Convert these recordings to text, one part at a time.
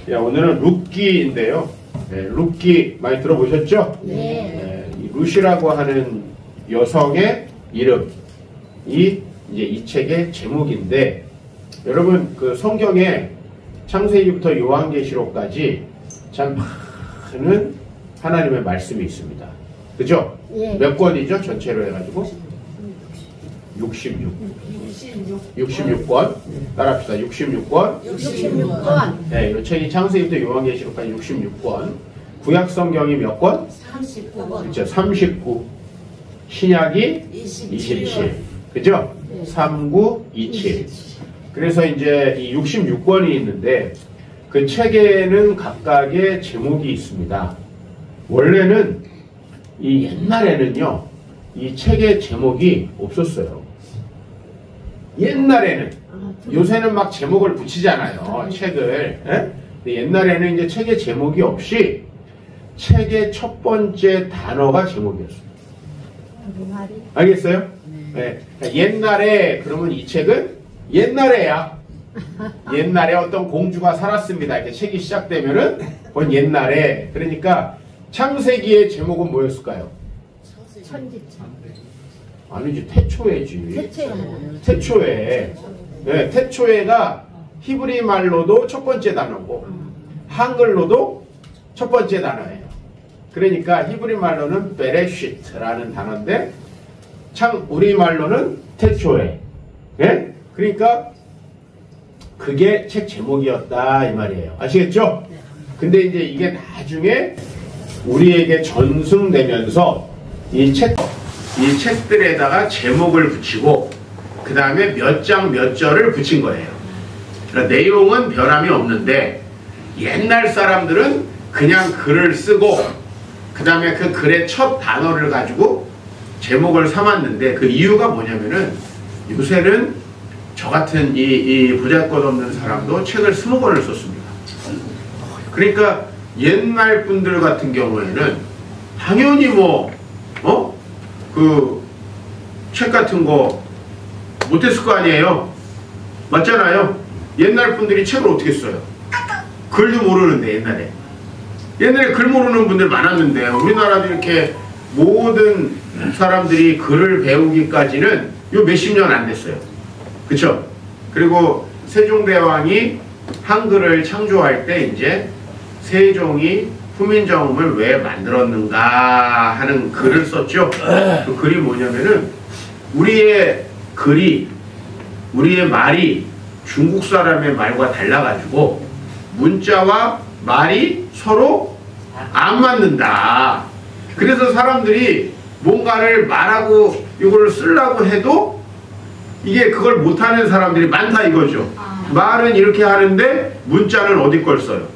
야, 오늘은 룻기인데요. 네, 룻기 많이 들어보셨죠? 네. 이 룻이라고 하는 여성의 이름이 이제 이 책의 제목인데, 여러분 그 성경에 창세기부터 요한계시록까지 참 많은 하나님의 말씀이 있습니다. 그죠? 예. 몇 권이죠? 전체로 해가지고 66권. 따라합시다. 66권. 66권. 네, 이 책이 창세기부터 요한계시록까지 66권. 구약 성경이 몇 권? 39권. 그렇죠. 39. 신약이 27. 그죠? 39, 27. 그래서 이제 이 66권이 있는데 그 책에는 각각의 제목이 있습니다. 원래는 이 옛날에는요, 이 책의 제목이 없었어요. 옛날에는. 요새는 막 제목을 붙이잖아요, 책을. 예? 근데 옛날에는 이제 책의 제목이 없이 책의 첫 번째 단어가 제목이었어요. 알겠어요? 네. 옛날에, 그러면 이 책은 옛날에야. 옛날에 어떤 공주가 살았습니다. 이렇게 책이 시작되면은 그건 옛날에. 그러니까 창세기의 제목은 뭐였을까요? 천지창. 아니지, 태초에지. 태초에. 태초에. 네, 태초에가 히브리 말로도 첫 번째 단어고 한글로도 첫 번째 단어예요. 그러니까 히브리 말로는 베레시트라는 단어인데 우리 말로는 태초에. 네? 그러니까 그게 책 제목이었다 이 말이에요. 아시겠죠? 근데 이제 이게 나중에 우리에게 전승되면서 이 책들에다가 제목을 붙이고 그 다음에 몇 장 몇 절을 붙인 거예요. 그러니까 내용은 변함이 없는데 옛날 사람들은 그냥 글을 쓰고 그 다음에 그 글의 첫 단어를 가지고 제목을 삼았는데 그 이유가 뭐냐면은 요새는 저 같은 이 보잘것없는 사람도 책을 20권을 썼습니다. 그러니까 옛날 분들 같은 경우에는 당연히 그 책 같은 거 못했을 거 아니에요? 맞잖아요? 옛날 분들이 책을 어떻게 써요? 글도 모르는데 옛날에 글 모르는 분들 많았는데 우리나라도 이렇게 모든 사람들이 글을 배우기까지는 요 몇십 년 안 됐어요. 그쵸? 그리고 세종대왕이 한글을 창조할 때 이제 세종이 후민정음을 왜 만들었는가 하는 글을 썼죠. 그 글이 뭐냐면은 우리의 말이 중국 사람의 말과 달라가지고 문자와 말이 서로 안 맞는다. 그래서 사람들이 뭔가를 말하고 이거를 쓰려고 해도 이게 그걸 못하는 사람들이 많다 이거죠. 말은 이렇게 하는데 문자는 어디 걸 써요?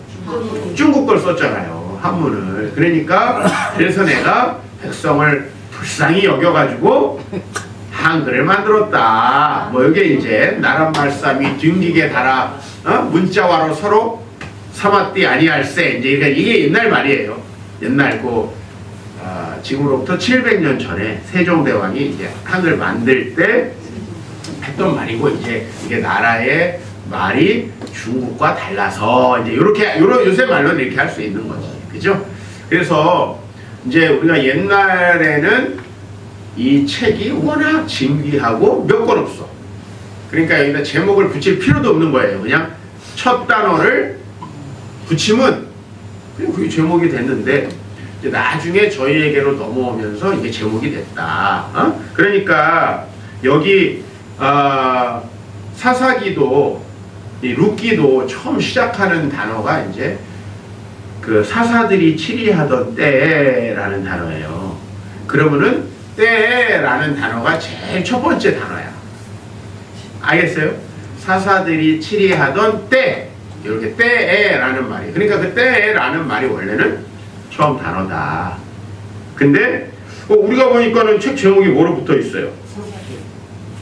중국 걸 썼잖아요. 한문을. 그러니까 그래서 내가 백성을 불쌍히 여겨가지고 한글을 만들었다. 이게 이제 나란 말씀이 뒷기게 달아 문자와로 서로 삼았디 아니할세. 이제 이게 옛날 말이에요. 옛날 지금으로부터 700년 전에 세종대왕이 이제 한글 만들 때 했던 말이고 이제 이게 나라의 말이 중국과 달라서 이제 요새 말로는 이렇게 할 수 있는 거지. 그죠? 그래서 이제 우리가 옛날에는 이 책이 워낙 진귀하고 몇 권 없어. 그러니까 여기다 제목을 붙일 필요도 없는 거예요. 그냥 첫 단어를 붙이면 그냥 그게 제목이 됐는데 이제 나중에 저희에게로 넘어오면서 이게 제목이 됐다. 그러니까 여기 사사기도 이 룻기도 처음 시작하는 단어가 이제 그 사사들이 치리하던 때라는 단어예요. 그러면은 때라는 단어가 제일 첫 번째 단어야. 알겠어요? 사사들이 치리하던 때 이렇게 때라는 말이. 그러니까 그 때라는 말이 원래는 처음 단어다. 근데 우리가 보니까는 책 제목이 뭐로 붙어 있어요?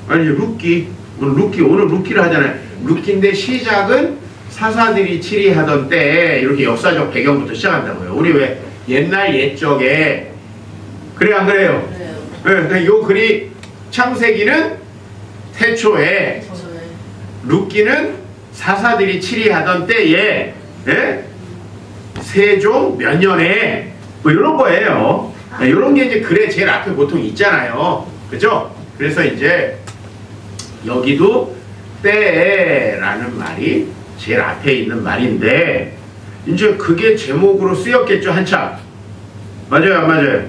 아니 룻기. 오늘 룻기를 하잖아요. 룻기인데 시작은 사사들이 치리하던 때 이렇게 역사적 배경부터 시작한다고요. 우리 왜 옛날 옛적에 그래 안 그래요? 네. 요 글이 창세기는 태초에 룻기는 사사들이 치리하던 때에 예? 세종 몇 년에 뭐 이런 거예요. 이런 게 이제 글에 제일 앞에 보통 있잖아요. 그죠? 그래서 이제 여기도 때라는 말이 제일 앞에 있는 말인데 이제 그게 제목으로 쓰였겠죠, 한참. 맞아요, 안 맞아요?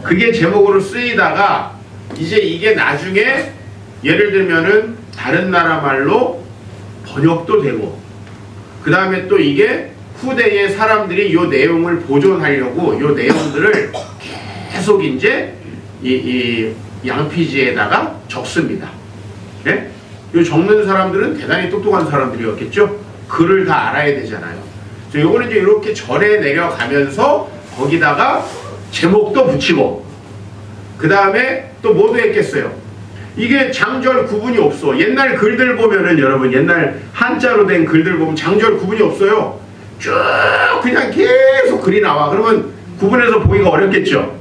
그게 제목으로 쓰이다가 이제 이게 나중에 예를 들면은 다른 나라 말로 번역도 되고 그 다음에 또 이게 후대에 사람들이 이 내용을 보존하려고 이 내용들을 계속 이제 이 양피지에다가 적습니다. 예? 이 적는 사람들은 대단히 똑똑한 사람들이었겠죠? 글을 다 알아야 되잖아요. 요거는 이제 이렇게 절에 내려가면서 거기다가 제목도 붙이고 그 다음에 또 뭐도 했겠어요? 이게 장절 구분이 없어. 옛날 글들 보면은 여러분 옛날 한자로 된 글들 보면 장절 구분이 없어요. 쭉 그냥 계속 글이 나와. 그러면 구분해서 보기가 어렵겠죠.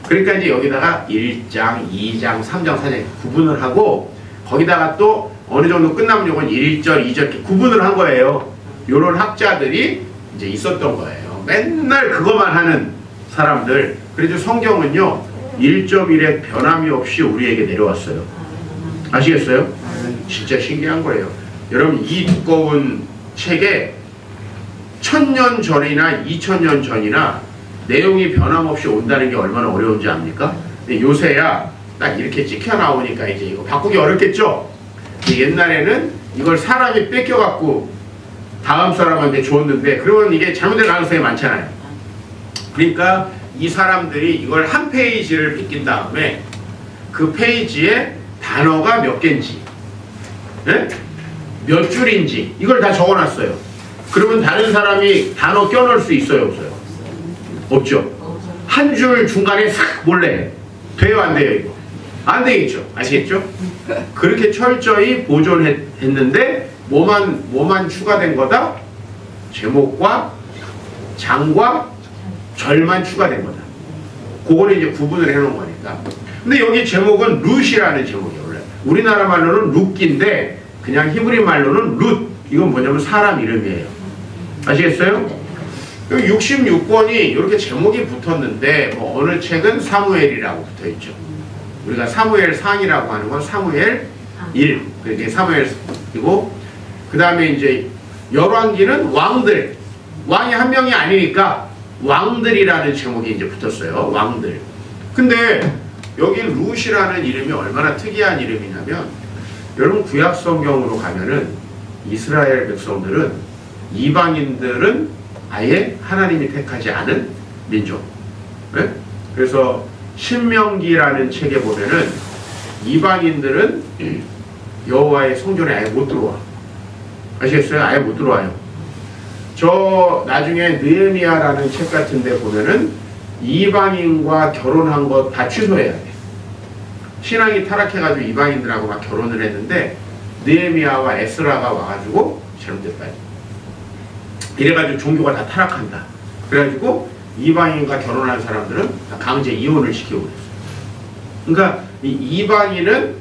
그러니까 이제 여기다가 1장, 2장, 3장, 4장 구분을 하고 거기다가 또 어느 정도 끝나면 요건 1절, 2절 이렇게 구분을 한 거예요. 요런 학자들이 이제 있었던 거예요. 맨날 그것만 하는 사람들. 그래서 성경은요 1.1의 변함이 없이 우리에게 내려왔어요. 아시겠어요? 진짜 신기한 거예요. 여러분 이 두꺼운 책에 1000년 전이나 2000년 전이나 내용이 변함없이 온다는 게 얼마나 어려운지 압니까? 근데 요새야 딱 이렇게 찍혀 나오니까 이제 이거 바꾸기 어렵겠죠? 옛날에는 이걸 사람이 뺏겨갖고 다음 사람한테 줬는데 그러면 이게 잘못될 가능성이 많잖아요. 그러니까 이 사람들이 이걸 한 페이지를 뺏긴 다음에 그 페이지에 단어가 몇 개인지 네? 몇 줄인지 이걸 다 적어놨어요. 그러면 다른 사람이 단어 껴넣을 수 있어요? 없어요? 없죠. 한 줄 중간에 싹 몰래 돼요? 안 돼요? 이거? 안 되겠죠. 아시겠죠? 그렇게 철저히 보존했는데 뭐만 추가된 거다? 제목과 장과 절만 추가된 거다. 그거는 이제 구분을 해놓은 거니까. 근데 여기 제목은 룻이라는 제목이에요. 원래 우리나라 말로는 룻기인데 그냥 히브리 말로는 룻. 이건 뭐냐면 사람 이름이에요. 아시겠어요? 66권이 이렇게 제목이 붙었는데 뭐 어느 책은 사무엘이라고 붙어있죠. 우리가 사무엘 상이라고 하는 건 사무엘 1. 그게 사무엘이고 그 다음에 이제 열왕기는 왕들. 왕이 한 명이 아니니까 왕들이라는 제목이 이제 붙었어요. 왕들. 근데 여기 룻이라는 이름이 얼마나 특이한 이름이냐면 여러분 구약 성경으로 가면은 이스라엘 백성들은 이방인들은 아예 하나님이 택하지 않은 민족. 네? 그래서 신명기라는 책에 보면은 이방인들은 여호와의 성전에 아예 못 들어와. 아시겠어요? 아예 못 들어와요. 저 나중에 느헤미야라는 책 같은 데 보면은 이방인과 결혼한 거 다 취소해야 돼. 신앙이 타락해가지고 이방인들하고 막 결혼을 했는데 느헤미야와 에스라가 와가지고 잘못됐다. 이래가지고 종교가 다 타락한다. 그래가지고 이방인과 결혼한 사람들은 다 강제 이혼을 시키고 그랬어요. 그러니까 이 이방인은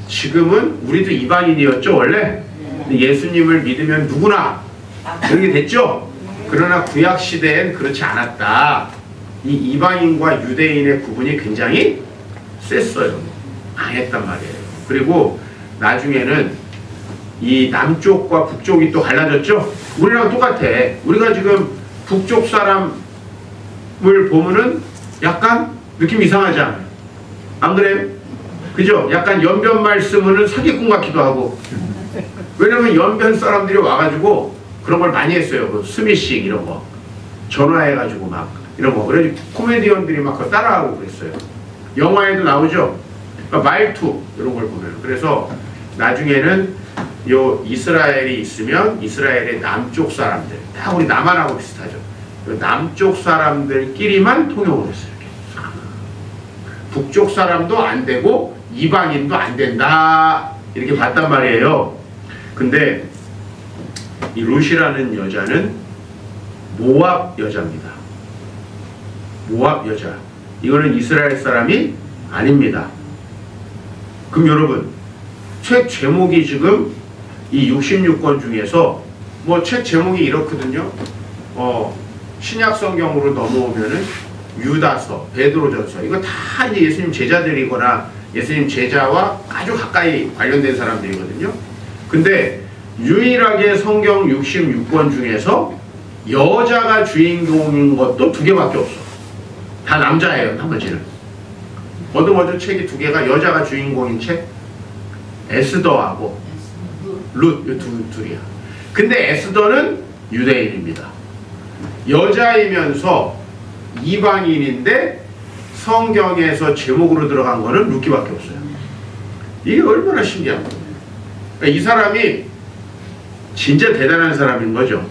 지금은 우리도 이방인이었죠 원래. 예수님을 믿으면 누구나 그렇게 됐죠. 그러나 구약 시대엔 그렇지 않았다. 이 이방인과 유대인의 구분이 굉장히 셌어요. 강했단 말이에요. 그리고 나중에는 이 남쪽과 북쪽이 또 갈라졌죠. 우리랑 똑같아. 우리가 지금 북쪽 사람을 보면은 약간 느낌 이상하지 않아요? 안 그래요? 그죠? 약간 연변말 쓰면은 사기꾼 같기도 하고. 왜냐면 연변 사람들이 와가지고 그런 걸 많이 했어요. 그 스미싱 이런 거 전화해가지고 막 이런 거. 그래서 코미디언들이 막 그거 따라하고 그랬어요. 영화에도 나오죠. 그러니까 말투 이런 걸 보면. 그래서 나중에는 요 이스라엘이 있으면 이스라엘의 남쪽 사람들 다 우리 남한하고 비슷하죠. 남쪽 사람들끼리만 통용을 했어요. 이렇게. 북쪽 사람도 안 되고 이방인도 안 된다 이렇게 봤단 말이에요. 근데 이 룻이라는 여자는 모압 여자입니다. 모압 여자. 이거는 이스라엘 사람이 아닙니다. 그럼 여러분 책 제목이 지금 이 66권 중에서 뭐 책 제목이 이렇거든요. 신약 성경으로 넘어오면은 유다서, 베드로전서, 이거 다 이제 예수님 제자들이거나 예수님 제자와 아주 가까이 관련된 사람들이거든요. 근데 유일하게 성경 66권 중에서 여자가 주인공인 것도 2개밖에 없어. 다 남자예요, 나머지는. 어떤 책이 2개가 여자가 주인공인 책, 에스더하고 룻, 이 둘이야. 근데 에스더는 유대인입니다. 여자이면서 이방인인데 성경에서 제목으로 들어간 거는 룻기밖에 없어요. 이게 얼마나 신기한 거예요. 그러니까 이 사람이 진짜 대단한 사람인 거죠.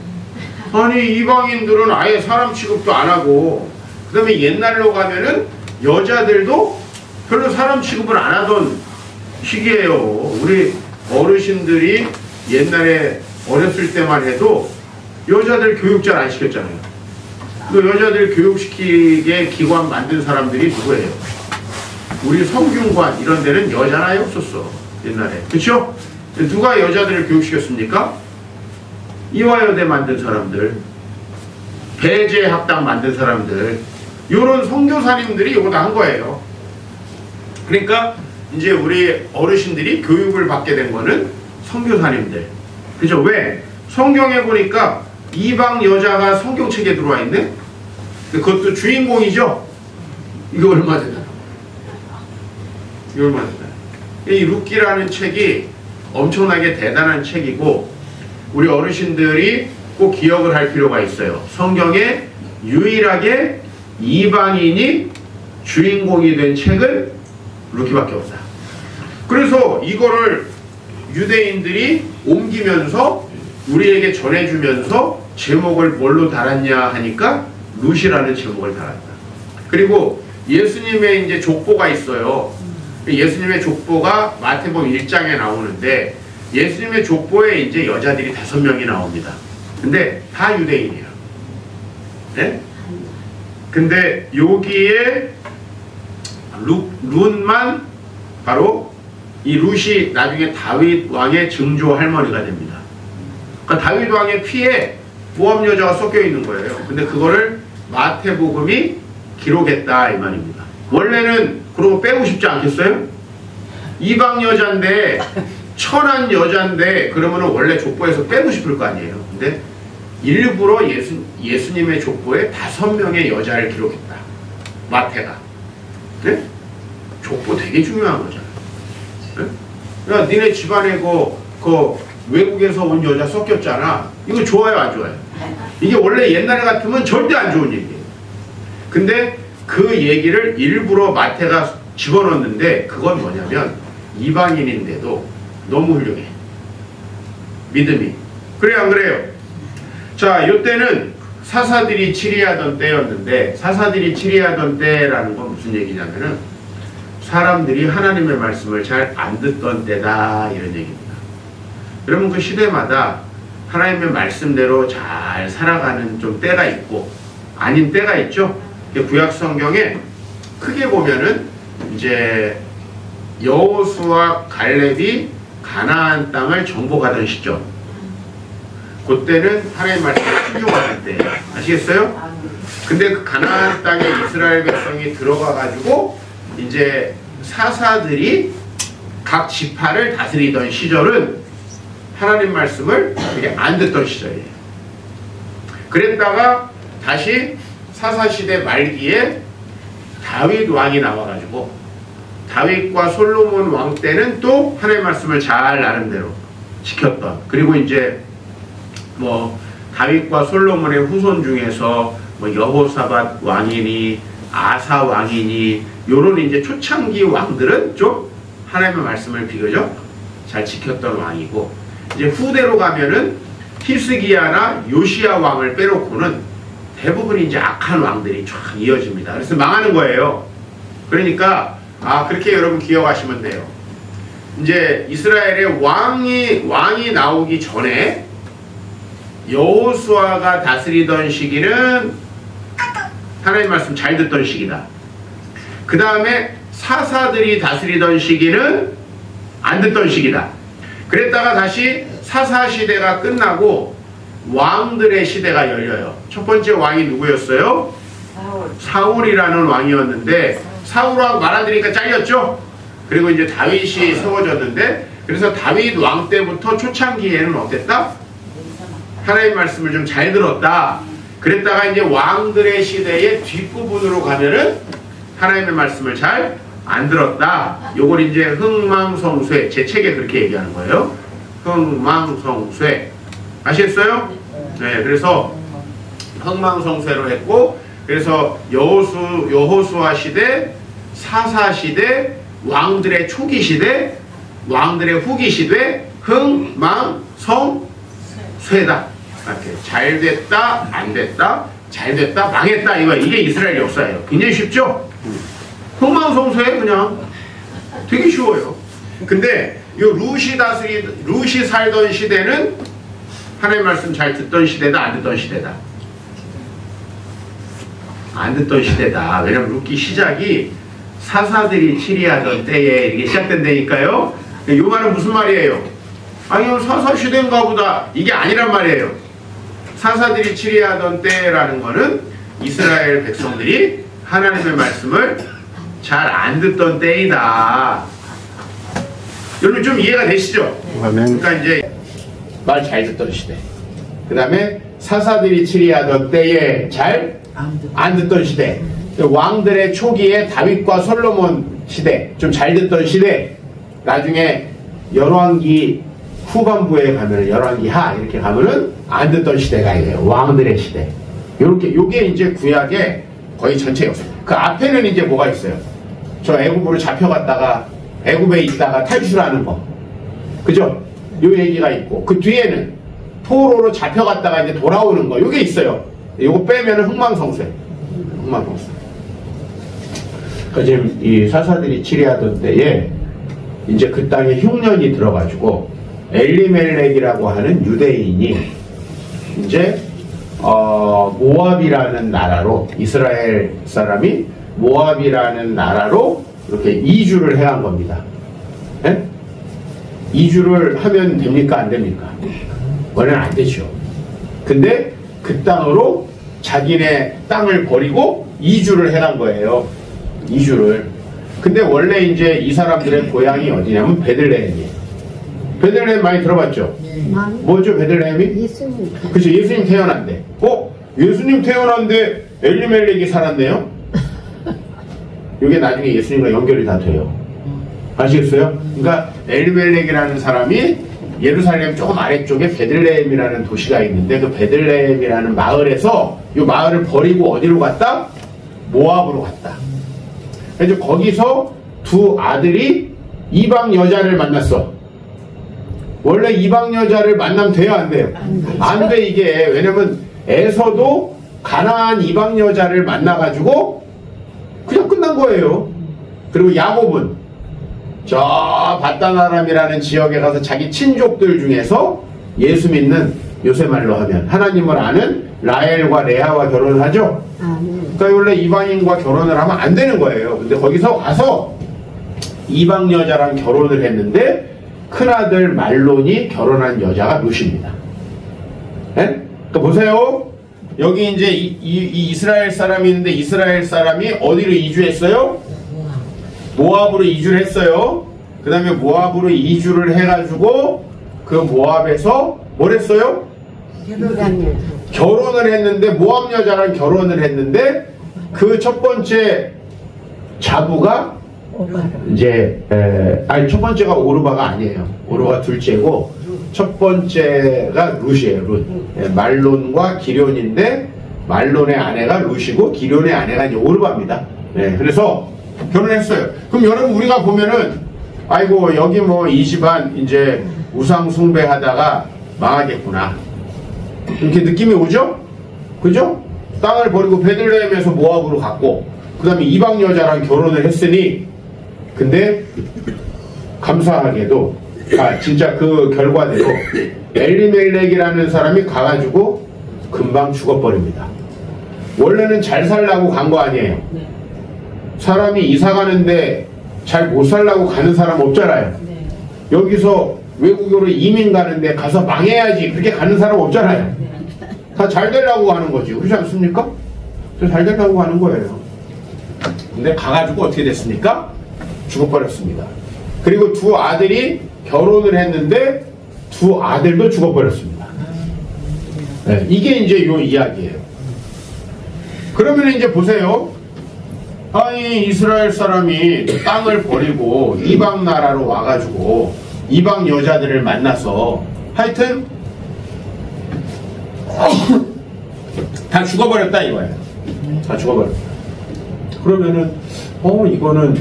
아니, 이방인들은 아예 사람 취급도 안 하고, 그 다음에 옛날로 가면은 여자들도 별로 사람 취급을 안 하던 시기예요. 우리 어르신들이 옛날에 어렸을 때만 해도 여자들 교육 잘 안 시켰잖아요. 그 여자들 교육시키게 기관 만든 사람들이 누구예요? 우리 성균관 이런 데는 여자는 아예 없었어, 옛날에. 그쵸? 누가 여자들을 교육시켰습니까? 이화여대 만든 사람들, 배제학당 만든 사람들, 요런 선교사님들이 요거 다 한 거예요. 그러니까 이제 우리 어르신들이 교육을 받게 된 거는 선교사님들. 그죠? 왜? 성경에 보니까 이방 여자가 성경책에 들어와 있네? 그것도 주인공이죠? 이거 얼마 되나? 이거 얼마 되나? 이 룻기라는 책이 엄청나게 대단한 책이고, 우리 어르신들이 꼭 기억을 할 필요가 있어요. 성경에 유일하게 이방인이 주인공이 된 책은 룻기밖에 없다. 그래서 이거를 유대인들이 옮기면서 우리에게 전해주면서 제목을 뭘로 달았냐 하니까 룻이라는 제목을 달았다. 그리고 예수님의 이제 족보가 있어요. 예수님의 족보가 마태복음 1장에 나오는데, 예수님의 족보에 이제 여자들이 5명이 나옵니다. 근데 다 유대인이에요. 네? 근데 여기에 룻만 바로 이 룻이 나중에 다윗 왕의 증조 할머니가 됩니다. 그러니까 다윗 왕의 피에 모함 여자가 섞여 있는 거예요. 근데 그거를 마태복음이 기록했다 이 말입니다. 원래는 그러고 빼고 싶지 않겠어요? 이방 여자인데, 천한 여자인데, 그러면 원래 족보에서 빼고 싶을 거 아니에요. 근데 일부러 예수님의 족보에 5명의 여자를 기록했다, 마태가. 네? 족보 되게 중요한 거잖아요. 네? 야, 니네 집안에 그 외국에서 온 여자 섞였잖아. 이거 좋아요, 안 좋아요? 이게 원래 옛날에 같으면 절대 안 좋은 얘기예요. 근데 그 얘기를 일부러 마태가 집어넣었는데, 그건 뭐냐면 이방인인데도 너무 훌륭해, 믿음이. 그래요, 안 그래요? 자, 이때는 사사들이 치리하던 때였는데, 사사들이 치리하던 때라는 건 무슨 얘기냐면은 사람들이 하나님의 말씀을 잘 안 듣던 때다, 이런 얘기입니다. 여러분, 그 시대마다 하나님의 말씀대로 잘 살아가는 좀 때가 있고 아닌 때가 있죠. 구약 성경에 크게 보면은 이제 여호수아 갈렙이 가나안 땅을 정복하던 시점, 그때는 하나님 말씀을 순종하는 때, 아시겠어요? 근데 그 가나안 땅에 이스라엘 백성이 들어가 가지고 이제 사사들이 각 지파를 다스리던 시절은 하나님 말씀을 되게 안 듣던 시절이에요. 그랬다가 다시 사사시대 말기에 다윗 왕이 나와가지고, 다윗과 솔로몬 왕 때는 또 하나님의 말씀을 잘 나름대로 지켰던, 그리고 이제 뭐 다윗과 솔로몬의 후손 중에서 뭐 여호사밧 왕이니 아사 왕이니 요런 이제 초창기 왕들은 좀 하나님의 말씀을 비교적 잘 지켰던 왕이고, 이제 후대로 가면은 히스기야나 요시야 왕을 빼놓고는 대부분 이제 악한 왕들이 쫙 이어집니다. 그래서 망하는 거예요. 그러니까 그렇게 여러분 기억하시면 돼요. 이제 이스라엘의 왕이 나오기 전에 여호수아가 다스리던 시기는 하나님 말씀 잘 듣던 시기다. 그 다음에 사사들이 다스리던 시기는 안 듣던 시기다. 그랬다가 다시 사사시대가 끝나고 왕들의 시대가 열려요. 첫 번째 왕이 누구였어요? 사울이라는 왕이었는데 사울왕 말아들이니까 잘렸죠. 그리고 이제 다윗이 세워졌는데, 그래서 다윗 왕 때부터 초창기에는 어땠다? 하나님 말씀을 좀 잘 들었다. 그랬다가 이제 왕들의 시대의 뒷부분으로 가면은 하나님의 말씀을 잘 안 들었다. 요걸 이제 흥망성쇠, 제 책에 그렇게 얘기하는 거예요. 흥망성쇠. 아시겠어요? 네, 그래서 흥망성쇠로 했고, 그래서 여호수아 시대, 사사 시대, 왕들의 초기 시대, 왕들의 후기 시대, 흥망성쇠다. 이렇게 잘 됐다, 안 됐다, 잘 됐다, 망했다. 이게 이스라엘 역사예요. 굉장히 쉽죠? 흥망성쇠 그냥 되게 쉬워요. 근데 이 룻이 살던 시대는 하나님 말씀 잘 듣던 시대다, 안 듣던 시대다? 안 듣던 시대다. 왜냐면 룻기 시작이 사사들이 치리하던 때에 이게 시작된다니까요. 이 말은 무슨 말이에요? 아니요, 사사 시대인가 보다. 이게 아니란 말이에요. 사사들이 치리하던 때라는 거는 이스라엘 백성들이 하나님의 말씀을 잘 안 듣던 때이다. 여러분 좀 이해가 되시죠? 그러니까 이제 말 잘 듣던 시대, 그 다음에 사사들이 치리하던 때에 잘 안 듣던 시대, 왕들의 초기에 다윗과 솔로몬 시대, 좀 잘 듣던 시대, 나중에 열왕기 후반부에 가면은 열왕기 하 이렇게 가면은 안 듣던 시대가 있네요. 왕들의 시대. 요게 이제 구약의 거의 전체 역사. 그 앞에는 이제 뭐가 있어요? 저 애굽으로 잡혀갔다가 애굽에 있다가 탈출하는 거, 그죠? 요 얘기가 있고, 그 뒤에는 포로로 잡혀갔다가 이제 돌아오는 거, 요게 있어요. 요거 빼면은 흥망성쇠. 그러니까 지금 이 사사들이 치리하던 때에 이제 그 땅에 흉년이 들어가지고 엘리멜렉이라고 하는 유대인이 이제 모압이라는 나라로, 이스라엘 사람이 모압이라는 나라로 이렇게 이주를 해간 겁니다. 네? 이주를 하면 됩니까? 안 됩니까? 원래는 안 되죠. 근데 그 땅으로 자기네 땅을 버리고 이주를 해간 거예요. 이주를. 근데 원래 이제 이 사람들의 고향이 어디냐면 베들레헴이에요. 베들레헴 많이 들어봤죠? 뭐죠, 베들레헴이? 예수님. 그쵸, 예수님 태어난대. 예수님 태어난데 엘리멜렉이 살았네요? 이게 나중에 예수님과 연결이 다 돼요. 아시겠어요? 그러니까 엘리멜렉이라는 사람이 예루살렘 조금 아래쪽에 베들레헴이라는 도시가 있는데, 그 베들레헴이라는 마을에서 이 마을을 버리고 어디로 갔다? 모압으로 갔다. 그래서 거기서 두 아들이 이방 여자를 만났어. 원래 이방 여자를 만나면 돼요, 안 돼요? 안 돼, 이게. 왜냐면 에서도 가나안 이방 여자를 만나가지고 그냥 끝난 거예요. 그리고 야곱은 저 바다나람이라는 지역에 가서 자기 친족들 중에서 예수 믿는, 요새 말로 하면 하나님을 아는 라헬과 레아와 결혼을 하죠. 그러니까 원래 이방인과 결혼을 하면 안 되는 거예요. 근데 거기서 가서 이방 여자랑 결혼을 했는데 큰아들 말론이 결혼한 여자가 룻입니다. 네? 그러니까 보세요. 여기 이제 이 이스라엘 사람이 있는데, 이스라엘 사람이 어디로 이주했어요? 모압으로 이주를 했어요. 그 다음에 모압으로 이주를 해가지고 그 모압에서 뭘 했어요? 결혼을 했는데, 모압 여자랑 결혼을 했는데, 그 첫 번째 자부가 이제 첫 번째가 오르바가 아니에요. 오르바 둘째고 첫 번째가 룻이에요. 룻. 말론과 기련인데 말론의 아내가 룻이고 기련의 아내가 이제 오르바입니다. 네, 그래서 결혼했어요. 그럼 여러분, 우리가 보면은 아이고 여기 뭐 이 집안 이제 우상 숭배하다가 망하겠구나, 이렇게 느낌이 오죠? 그죠? 땅을 버리고 베들레헴에서 모압으로 갔고, 그 다음에 이방 여자랑 결혼을 했으니, 근데 감사하게도 진짜 그 결과대로 엘리멜렉이라는 사람이 가가지고 금방 죽어버립니다. 원래는 잘 살라고 간 거 아니에요. 사람이 이사 가는데 잘 못 살라고 가는 사람 없잖아요. 여기서 외국으로 이민 가는데 가서 망해야지 그렇게 가는 사람 없잖아요. 다 잘 되려고 하는 거지. 그렇지 않습니까? 잘 되려고 하는 거예요. 근데 가가지고 어떻게 됐습니까? 죽어버렸습니다. 그리고 두 아들이 결혼을 했는데 두 아들도 죽어버렸습니다. 네, 이게 이제 요 이야기예요. 그러면 이제 보세요. 아니 이스라엘 사람이 땅을 버리고 이방 나라로 와가지고 이방 여자들을 만나서 하여튼 다 죽어버렸다 이거예요. 다 죽어버렸다. 그러면은 이거는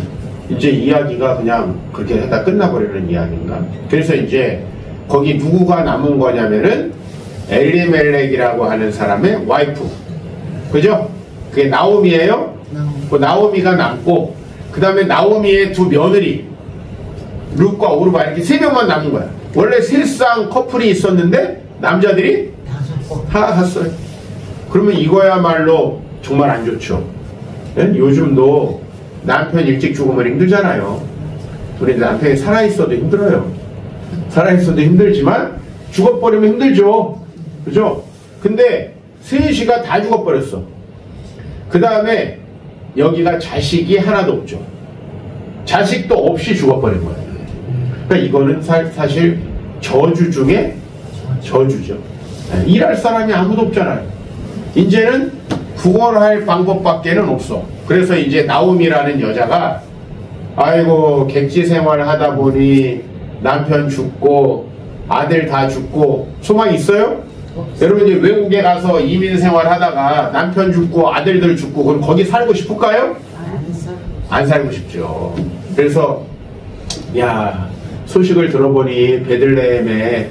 이제 이야기가 그냥 그렇게 하다 끝나버리는 이야기인가? 그래서 이제 거기 누구가 남은 거냐면은 엘리멜렉이라고 하는 사람의 와이프, 그죠? 그게 나오미예요. 그 나오미가 남고 그 다음에 나오미의 두 며느리 룻과 오르바 이렇게 세 명만 남은 거야. 원래 실상 커플이 있었는데 남자들이 하나갔어요. 그러면 이거야말로 정말 안 좋죠. 예? 요즘도 남편 일찍 죽으면 힘들잖아요. 우리 남편이 살아있어도 힘들어요. 살아있어도 힘들지만 죽어버리면 힘들죠. 그죠? 근데 셋이가 다 죽어버렸어. 그 다음에 여기가 자식이 하나도 없죠. 자식도 없이 죽어버린 거예요. 그러니까 이거는 사실 저주 중에 저주죠. 일할 사람이 아무도 없잖아요. 이제는 구걸할 방법밖에는 없어. 그래서 이제 나오미라는 여자가 아이고 객지 생활을 하다 보니 남편 죽고 아들 다 죽고 소망 있어요? 여러분 이제 외국에 가서 이민 생활 하다가 남편 죽고 아들들 죽고 그럼 거기 살고 싶을까요? 안 살고 싶죠. 그래서 야 소식을 들어보니 베들레헴에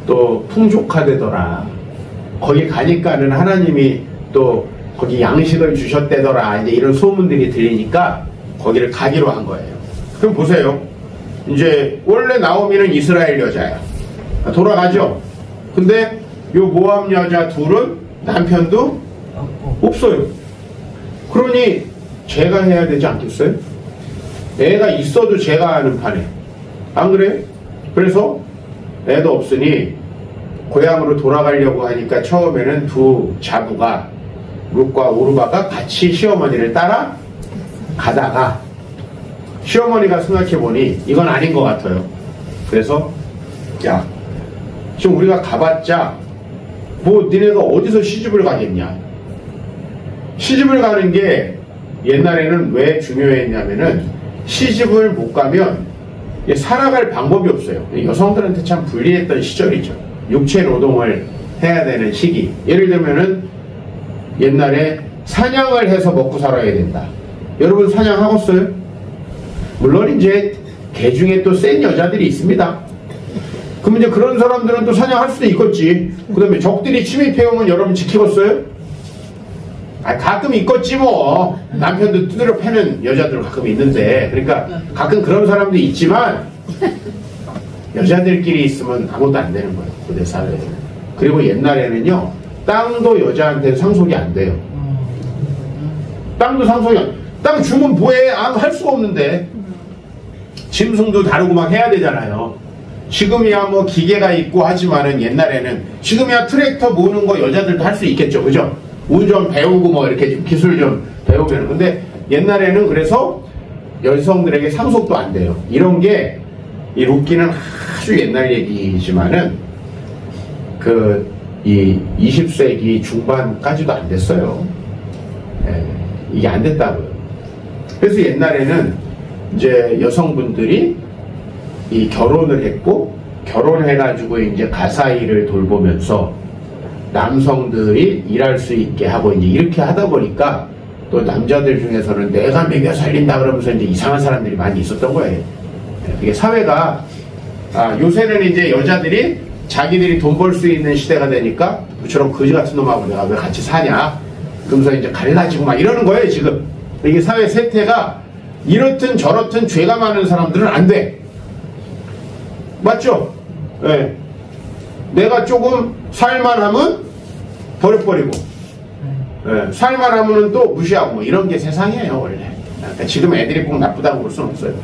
또 풍족하대더라. 거기 가니까는 하나님이 또 거기 양식을 주셨대더라. 이제 이런 소문들이 들리니까 거기를 가기로 한 거예요. 그럼 보세요. 이제 원래 나오미는 이스라엘 여자야. 돌아가죠. 근데 요 모압 여자 둘은 남편도 없어요. 그러니 제가 해야 되지 않겠어요? 애가 있어도 제가 하는 판에. 안 그래? 그래서 애도 없으니 고향으로 돌아가려고 하니까 처음에는 두 자부가 룻과 오르바가 같이 시어머니를 따라 가다가 시어머니가 생각해보니 이건 아닌 것 같아요. 그래서 야 지금 우리가 가봤자 뭐 니네가 어디서 시집을 가겠냐. 시집을 가는 게 옛날에는 왜 중요했냐면은 시집을 못 가면 살아갈 방법이 없어요. 여성들한테 참 불리했던 시절이죠. 육체 노동을 해야 되는 시기. 예를 들면은 옛날에 사냥을 해서 먹고 살아야 된다. 여러분 사냥하겠어요? 물론 이제 개 중에 또 센 여자들이 있습니다. 그럼 이제 그런 사람들은 또 사냥할 수도 있겠지. 그 다음에 적들이 침입해오면 여러분 지키겠어요? 가끔 있겠지 뭐. 남편도 두드려 패는 여자들 가끔 있는데. 그러니까 가끔 그런 사람도 있지만 여자들끼리 있으면 아무것도 안 되는 거예요. 고대 사회에. 그리고 옛날에는요. 땅도 여자한테는 상속이 안 돼요. 땅도 상속이 안 돼요. 땅 주면 뭐해? 할 수가 없는데. 짐승도 다루고 막 해야 되잖아요. 지금이야 뭐 기계가 있고 하지만은 옛날에는 지금이야 트랙터 모으는 거 여자들도 할 수 있겠죠. 그죠? 운전 배우고 뭐 이렇게 좀 기술 좀 배우면. 근데 옛날에는 그래서 여성들에게 상속도 안 돼요. 이런 게 이 룻기는 아주 옛날 얘기지만은 이 20세기 중반까지도 안 됐어요. 이게 안 됐다고요. 그래서 옛날에는 이제 여성분들이 이 결혼을 했고 결혼해가지고 이제 가사 일을 돌보면서 남성들이 일할 수 있게 하고 이제 이렇게 하다 보니까 또 남자들 중에서는 내가 먹여 살린다 그러면서 이제 이상한 사람들이 많이 있었던 거예요. 이게 사회가 요새는 이제 여자들이 자기들이 돈 벌 수 있는 시대가 되니까 그처럼 거지 같은 놈하고 내가 왜 같이 사냐 그러면서 이제 갈라지고 막 이러는 거예요. 지금 이게 사회 세태가 이렇든 저렇든 죄가 많은 사람들은 안 돼. 맞죠? 네. 내가 조금 살만하면 버려버리고 네. 살만하면 또 무시하고 뭐 이런 게 세상이에요 원래. 그러니까 지금 애들이 꼭 나쁘다고 볼 수는 없어요.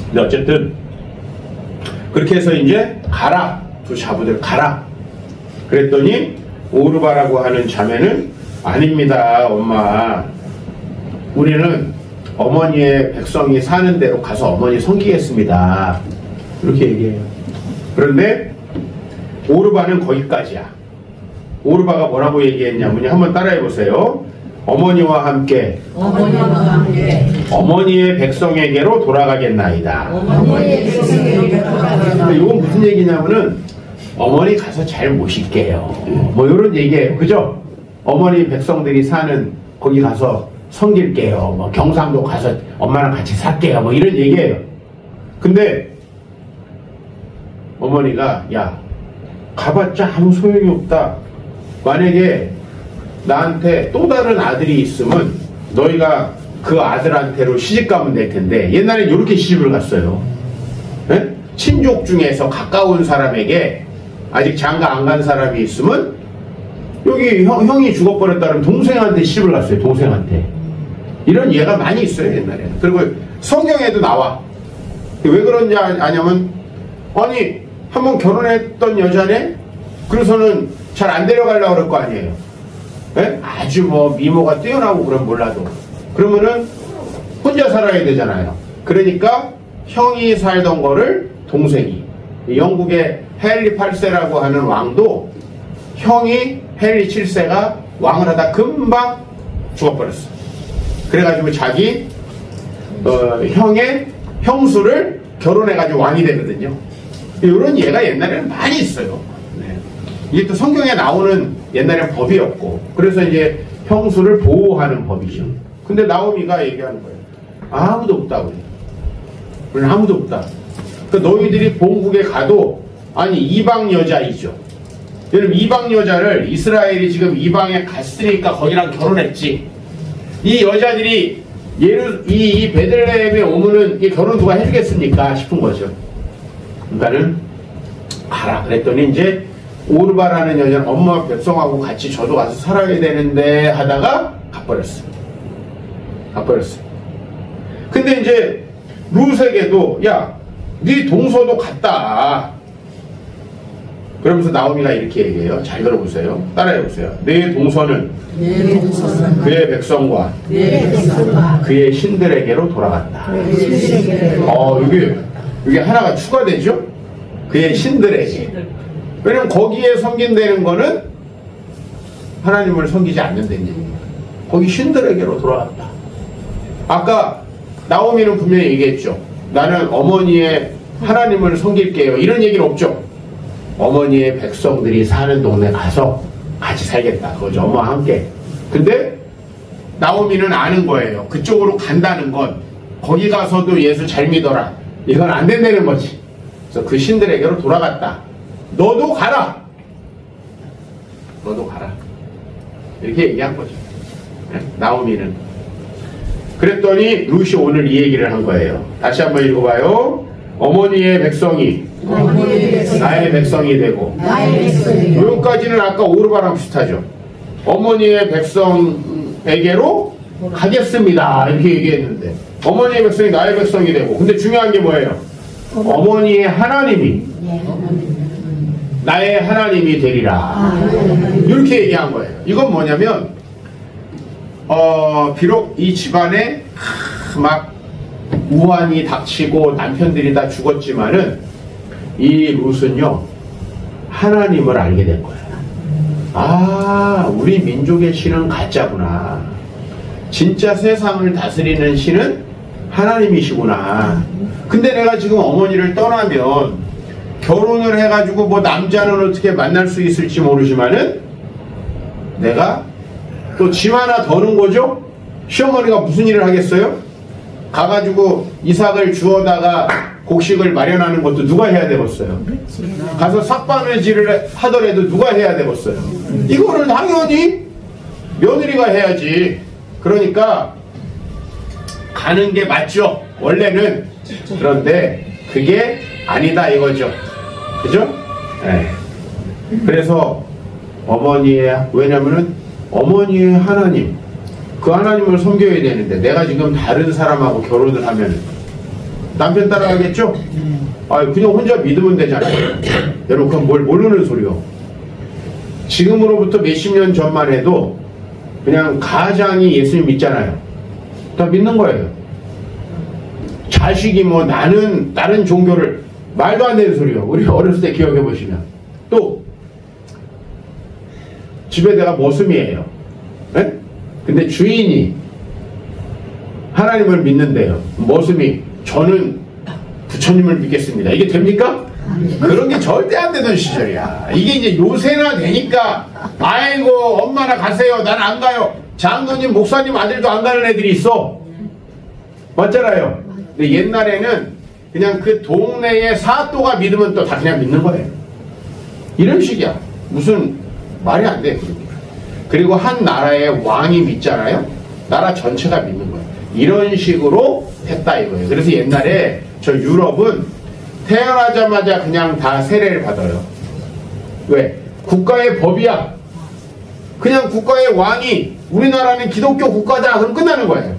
근데 어쨌든 그렇게 해서 이제 가라 두 자부들 가라. 그랬더니 오르바라고 하는 자매는 아닙니다, 엄마. 우리는 어머니의 백성이 사는 대로 가서 어머니 섬기겠습니다. 이렇게 얘기해요. 그런데 오르바는 거기까지야. 오르바가 뭐라고 얘기했냐면요. 한번 따라해 보세요. 어머니와 함께 어머니의 백성에게로 돌아가겠나이다. 이건 무슨 얘기냐면은 어머니 가서 잘 모실게요. 뭐 이런 얘기예요. 그죠? 어머니 백성들이 사는 거기 가서 섬길게요. 뭐 경상도 가서 엄마랑 같이 살게요. 뭐 이런 얘기예요. 근데 어머니가 야 가봤자 아무 소용이 없다. 만약에 나한테 또 다른 아들이 있으면 너희가 그 아들한테로 시집가면 될 텐데 옛날에 이렇게 시집을 갔어요. 네? 친족 중에서 가까운 사람에게 아직 장가 안 간 사람이 있으면 여기 형이 죽어버렸다면 동생한테 시집을 갔어요. 동생한테. 이런 예가 많이 있어요. 옛날에. 그리고 성경에도 나와. 왜 그런지 아냐면 아니 한번 결혼했던 여자네? 그래서는 잘 안 데려가려고 그럴 거 아니에요. 네? 아주 뭐 미모가 뛰어나고 그럼 몰라도 그러면은 혼자 살아야 되잖아요. 그러니까 형이 살던 거를 동생이, 영국의 헨리 8세라고 하는 왕도 형이 헨리 7세가 왕을 하다 금방 죽어버렸어. 그래가지고 자기 형의 형수를 결혼해가지고 왕이 되거든요. 이런 예가 옛날에는 많이 있어요. 네. 이게 또 성경에 나오는 옛날엔 법이었고, 그래서 이제 형수를 보호하는 법이죠. 근데 나오미가 얘기하는 거예요. 아무도 없다, 우리는 아무도 없다. 그러니까 너희들이 본국에 가도, 아니, 이방 여자이죠. 여러분, 이방 여자를 이스라엘이 지금 이방에 갔으니까 거기랑 결혼했지. 이 여자들이 이 베들레헴에 오면은 이 결혼 누가 해주겠습니까? 싶은 거죠. 그러니까는 가라. 그랬더니 이제 오르바라는 여자는 엄마와 백성하고 같이 저도 가서 살아야 되는데 하다가 가버렸어. 근데 이제 룻에게도 야, 네 동서도 갔다. 그러면서 나오미가 이렇게 얘기해요. 잘 들어보세요. 따라해보세요. 내 동서는 그의 백성과 그의 신들에게로 돌아갔다. 이게 하나가 추가되죠? 그의 신들에게. 왜냐면 거기에 섬긴다는 거는 하나님을 섬기지 않는다는 얘기입니다. 거기 신들에게로 돌아갔다. 아까 나오미는 분명히 얘기했죠. 나는 어머니의 하나님을 섬길게요. 이런 얘기는 없죠. 어머니의 백성들이 사는 동네 가서 같이 살겠다. 그거죠. 엄마와 함께. 근데 나오미는 아는 거예요. 그쪽으로 간다는 건 거기 가서도 예수 잘 믿어라. 이건 안 된다는 거지. 그래서 그 신들에게로 돌아갔다. 너도 가라. 이렇게 얘기한 거죠. 나오미는. 그랬더니 룻이 오늘 이 얘기를 한 거예요. 다시 한번 읽어봐요. 어머니의 백성이 나의 백성이 되고. 여기까지는 아까 오르바랑 비슷하죠. 어머니의 백성에게로 가겠습니다. 이렇게 얘기했는데 어머니의 백성이 나의 백성이 되고. 근데 중요한 게 뭐예요? 어머니의 하나님이 나의 하나님이 되리라. 이렇게 얘기한 거예요. 이건 뭐냐면 비록 이 집안에 막 우환이 닥치고 남편들이 다 죽었지만은 이 룻은요 하나님을 알게 된 거예요. 아, 우리 민족의 신은 가짜구나. 진짜 세상을 다스리는 신은 하나님이시구나. 근데 내가 지금 어머니를 떠나면 결혼을 해가지고 뭐 남자는 어떻게 만날 수 있을지 모르지만은 내가 또 짐 하나 더는 거죠. 시어머니가 무슨 일을 하겠어요? 가가지고 이삭을 주워다가 곡식을 마련하는 것도 누가 해야 되겠어요? 가서 삭바느질을 하더라도 누가 해야 되겠어요? 이거를 당연히 며느리가 해야지. 그러니까 가는 게 맞죠, 원래는. 그런데 그게 아니다 이거죠. 그죠? 네. 그래서 왜냐면은 어머니의 하나님, 그 하나님을 섬겨야 되는데 내가 지금 다른 사람하고 결혼을 하면 남편 따라가겠죠? 아, 그냥 혼자 믿으면 되잖아요. 여러분, 그건 뭘 모르는 소리요. 지금으로부터 몇십 년 전만 해도 그냥 가장이 예수님 믿잖아요. 다 믿는 거예요. 자식이 뭐 나는 다른 종교를, 말도 안 되는 소리요. 우리 어렸을 때 기억해 보시면. 또 집에 내가 모습이에요. 네? 근데 주인이 하나님을 믿는데요. 모습이 저는 부처님을 믿겠습니다. 이게 됩니까? 그런 게 절대 안 되던 시절이야. 이게 이제 요새나 되니까 아이고 엄마나 가세요. 난 안 가요. 장로님 목사님 아들도 안 가는 애들이 있어. 맞잖아요. 근데 옛날에는 그냥 그 동네의 사또가 믿으면 또 다 그냥 믿는 거예요. 이런 식이야. 무슨 말이 안 돼. 그리고 한 나라의 왕이 믿잖아요. 나라 전체가 믿는 거예요. 이런 식으로 했다 이거예요. 그래서 옛날에 저 유럽은 태어나자마자 그냥 다 세례를 받아요. 왜? 국가의 법이야. 그냥 국가의 왕이 우리나라는 기독교 국가다 그럼 끝나는 거예요.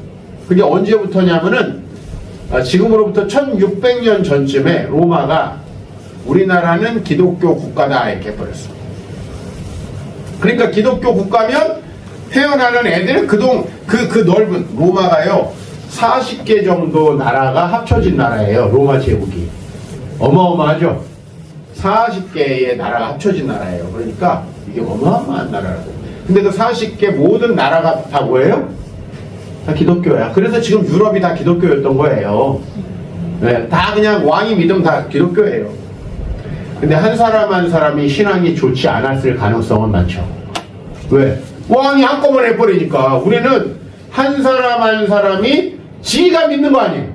그게 언제부터냐면은 지금으로부터 1600년 전쯤에 로마가 우리나라는 기독교 국가다 이렇게 해버렸어. 그러니까 기독교 국가면 태어나는 애들 그 넓은 로마가요 40개 정도 나라가 합쳐진 나라예요. 로마 제국이 어마어마하죠. 40개의 나라가 합쳐진 나라예요. 그러니까 이게 어마어마한 나라라고. 근데 그 40개 모든 나라가 다 뭐예요? 다 기독교야. 그래서 지금 유럽이 다 기독교였던 거예요. 네, 다 그냥 왕이 믿으면 다 기독교예요. 근데 한 사람 한 사람이 신앙이 좋지 않았을 가능성은 많죠. 왜? 왕이 한꺼번에 해버리니까. 우리는 한 사람 한 사람이 지가 믿는 거 아니에요.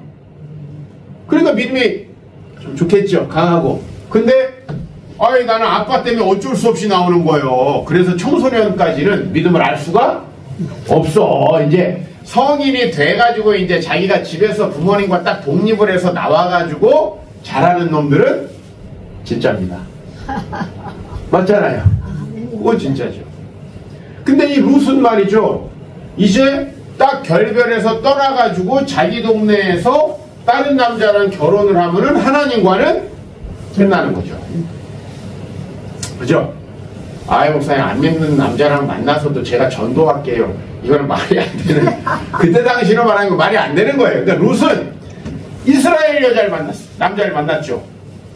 그러니까 믿음이 좀 좋겠죠. 강하고. 근데 아이 나는 아빠 때문에 어쩔 수 없이 나오는 거예요. 그래서 청소년까지는 믿음을 알 수가 없어. 이제 성인이 돼가지고 이제 자기가 집에서 부모님과 딱 독립을 해서 나와가지고 잘하는 놈들은 진짜입니다. 맞잖아요. 그건 진짜죠. 근데 이 룻은 말이죠. 이제 딱 결별해서 떠나가지고 자기 동네에서 다른 남자랑 결혼을 하면은 하나님과는 끝나는 거죠. 그죠? 아이 목사님 안 믿는 남자랑 만나서도 제가 전도할게요. 이거는 말이 안 되는. 그때 당시로 말하는 거 말이 안 되는 거예요. 그러니까 룻은 이스라엘 여자를 만났어. 남자를 만났죠.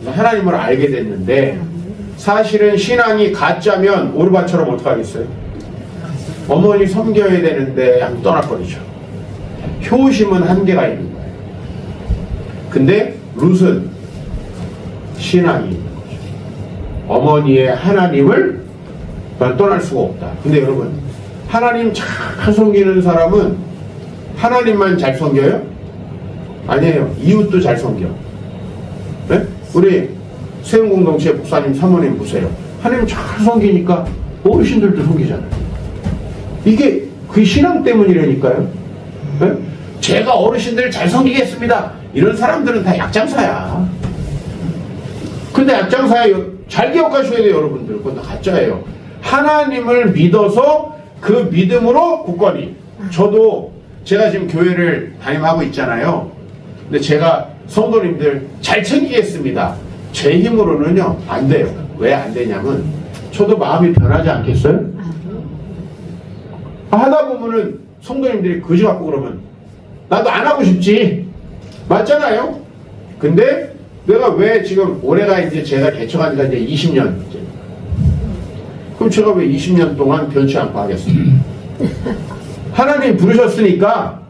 그래서 하나님을 알게 됐는데 사실은 신앙이 가짜면 오르바처럼 어떡하겠어요? 어머니 섬겨야 되는데 한번 떠나버리죠. 효심은 한계가 있는 거예요. 근데 룻은 신앙이 있는 거죠. 어머니의 하나님을 떠날 수가 없다. 근데 여러분 하나님 잘 섬기는 사람은 하나님만 잘 섬겨요? 아니에요. 이웃도 잘 섬겨. 네? 우리 세운공동체 목사님 사모님 보세요. 하나님 잘 섬기니까 어르신들도 섬기잖아요. 이게 그 신앙 때문이라니까요. 네? 제가 어르신들 잘 섬기겠습니다. 이런 사람들은 다 약장사야. 근데 약장사야. 잘 기억하셔야 돼요, 여러분들. 그건 다 가짜예요. 하나님을 믿어서 그 믿음으로 굳건히. 저도 제가 지금 교회를 담임하고 있잖아요. 근데 제가 성도님들 잘 챙기겠습니다. 제 힘으로는요, 안 돼요. 왜 안 되냐면, 저도 마음이 변하지 않겠어요? 하다 보면은 성도님들이 거지 같고 그러면 나도 안 하고 싶지. 맞잖아요? 근데 내가 왜 지금 올해가 이제 제가 개척한 지가 이제 20년. 그럼 제가 왜 20년 동안 변치 않고 하겠습니까? 하나님 부르셨으니까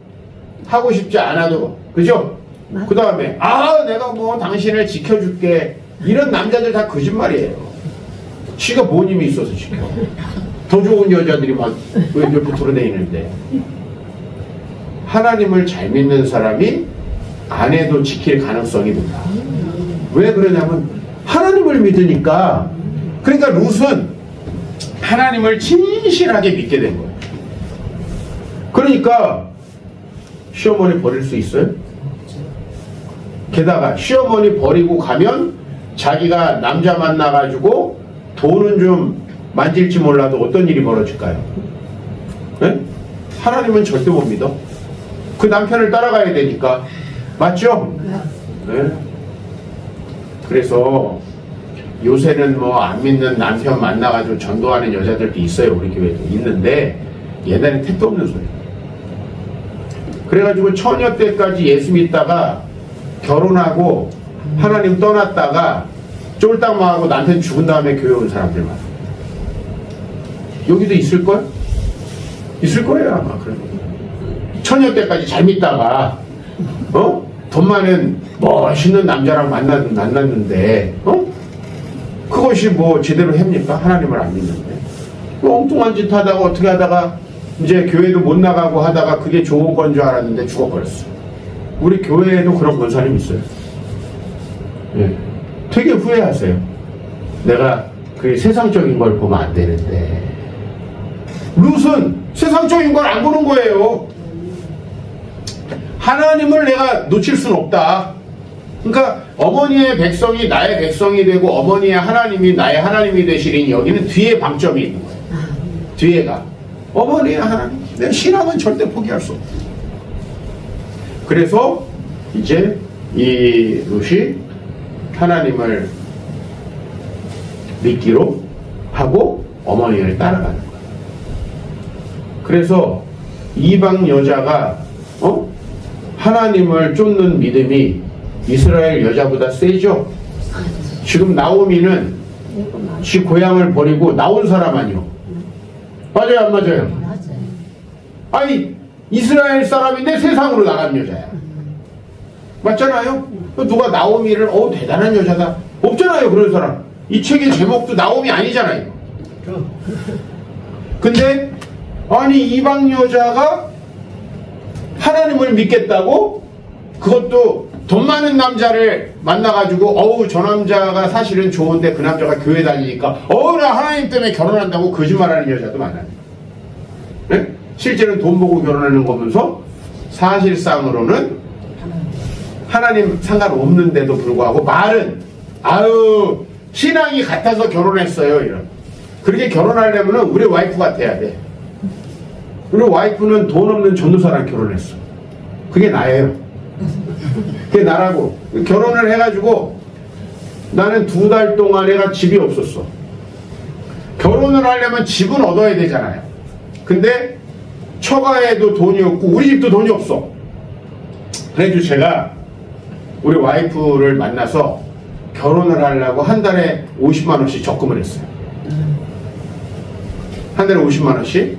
하고 싶지 않아도, 그죠? 그 다음에, 내가 뭐 당신을 지켜줄게. 이런 남자들 다 거짓말이에요. 지가 뭔 힘이 있어서 지켜. 더 좋은 여자들이 막 옆에 돌아다니는데. 하나님을 잘 믿는 사람이 아내도 지킬 가능성이 높다. 왜 그러냐면 하나님을 믿으니까. 그러니까 룻은 하나님을 진실하게 믿게 된 거예요. 그러니까 시어머니 버릴 수 있어요? 게다가 시어머니 버리고 가면 자기가 남자 만나가지고 돈은 좀 만질지 몰라도 어떤 일이 벌어질까요? 네? 하나님은 절대 못 믿어. 그 남편을 따라가야 되니까. 맞죠? 네? 그래서 요새는 뭐 안 믿는 남편 만나가지고 전도하는 여자들도 있어요. 우리 교회도 있는데 옛날엔 택도 없는 소리. 그래가지고 처녀 때까지 예수 믿다가 결혼하고 하나님 떠났다가 쫄딱 망하고 남편 죽은 다음에 교회 온 사람들 많아. 여기도 있을걸? 있을 거예요 아마. 그런 처녀 때까지 잘 믿다가 돈 많은 멋있는 남자랑 만났는데 그것이 뭐 제대로 합니까? 하나님을 안 믿는데 엉뚱한 짓 하다가 어떻게 하다가 이제 교회도 못 나가고 하다가 그게 좋은 건 줄 알았는데 죽어버렸어. 우리 교회에도 그런 권사님 있어요. 예. 되게 후회하세요. 내가 그 세상적인 걸 보면 안 되는데. 룻은 세상적인 걸 안 보는 거예요. 하나님을 내가 놓칠 수는 없다. 그러니까 어머니의 백성이 나의 백성이 되고 어머니의 하나님이 나의 하나님이 되시린 여기는 뒤에 방점이 있는 거예요. 뒤에가 어머니의 하나님. 내 신앙은 절대 포기할 수 없다. 그래서 이제 이 룻이 하나님을 믿기로 하고 어머니를 따라가는 거예요. 그래서 이방 여자가 하나님을 쫓는 믿음이 이스라엘 여자보다 세죠. 지금 나오미는 지 고향을 버리고 나온 사람 아니요. 맞아요 안 맞아요? 아니 이스라엘 사람인데 세상으로 나간 여자야. 맞잖아요? 누가 나오미를 대단한 여자다 없잖아요. 그런 사람. 이 책의 제목도 나오미 아니잖아요. 근데 아니 이방 여자가 하나님을 믿겠다고 그것도 돈 많은 남자를 만나가지고 저 남자가 사실은 좋은데 그 남자가 교회 다니니까 나 하나님 때문에 결혼한다고 거짓말하는 여자도 많아요. 네? 실제는 돈 보고 결혼하는 거면서 사실상으로는 하나님 상관없는데도 불구하고 말은 신앙이 같아서 결혼했어요 이런. 그렇게 결혼하려면 우리 와이프 같아야 돼. 우리 와이프는 돈 없는 전도사랑 결혼했어. 그게 나예요. 그게 나라고. 결혼을 해가지고 나는 2달 동안 애가 집이 없었어. 결혼을 하려면 집은 얻어야 되잖아요. 근데 처가에도 돈이 없고 우리 집도 돈이 없어. 그래가지고 제가 우리 와이프를 만나서 결혼을 하려고 한 달에 50만 원씩 적금을 했어요. 한 달에 50만 원씩.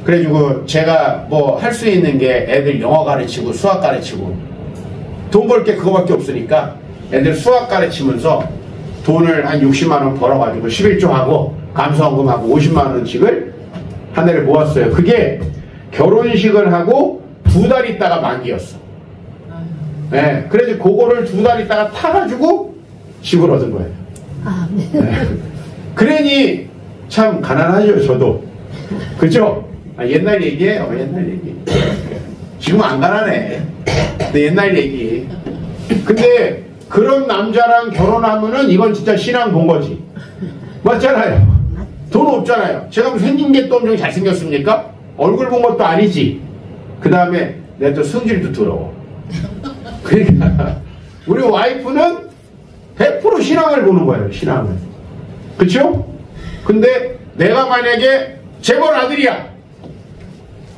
그래가지고 제가 뭐 할 수 있는 게 애들 영어 가르치고 수학 가르치고 돈 벌 게 그거밖에 없으니까 애들 수학 가르치면서 돈을 한 60만 원 벌어가지고 11조하고 감사원금하고 50만 원씩을 한 달에 모았어요. 그게 결혼식을 하고 2달 있다가 만기였어. 네, 그래서 그거를 2달 있다가 타가지고 집을 얻은 거예요. 네. 그러니 참 가난하죠 저도. 그죠? 옛날 얘기예요. 옛날 얘기. 지금 안 가난해. 근데 옛날 얘기. 근데 그런 남자랑 결혼하면은 이건 진짜 신앙 본 거지. 맞잖아요. 돈 없잖아요. 제가 뭐 생긴 게 또 엄청 잘생겼습니까? 얼굴 본 것도 아니지. 그 다음에 내가 또 성질도 더러워. 그러니까 우리 와이프는 100% 신앙을 보는 거예요. 신앙을. 그쵸? 근데 내가 만약에 재벌 아들이야.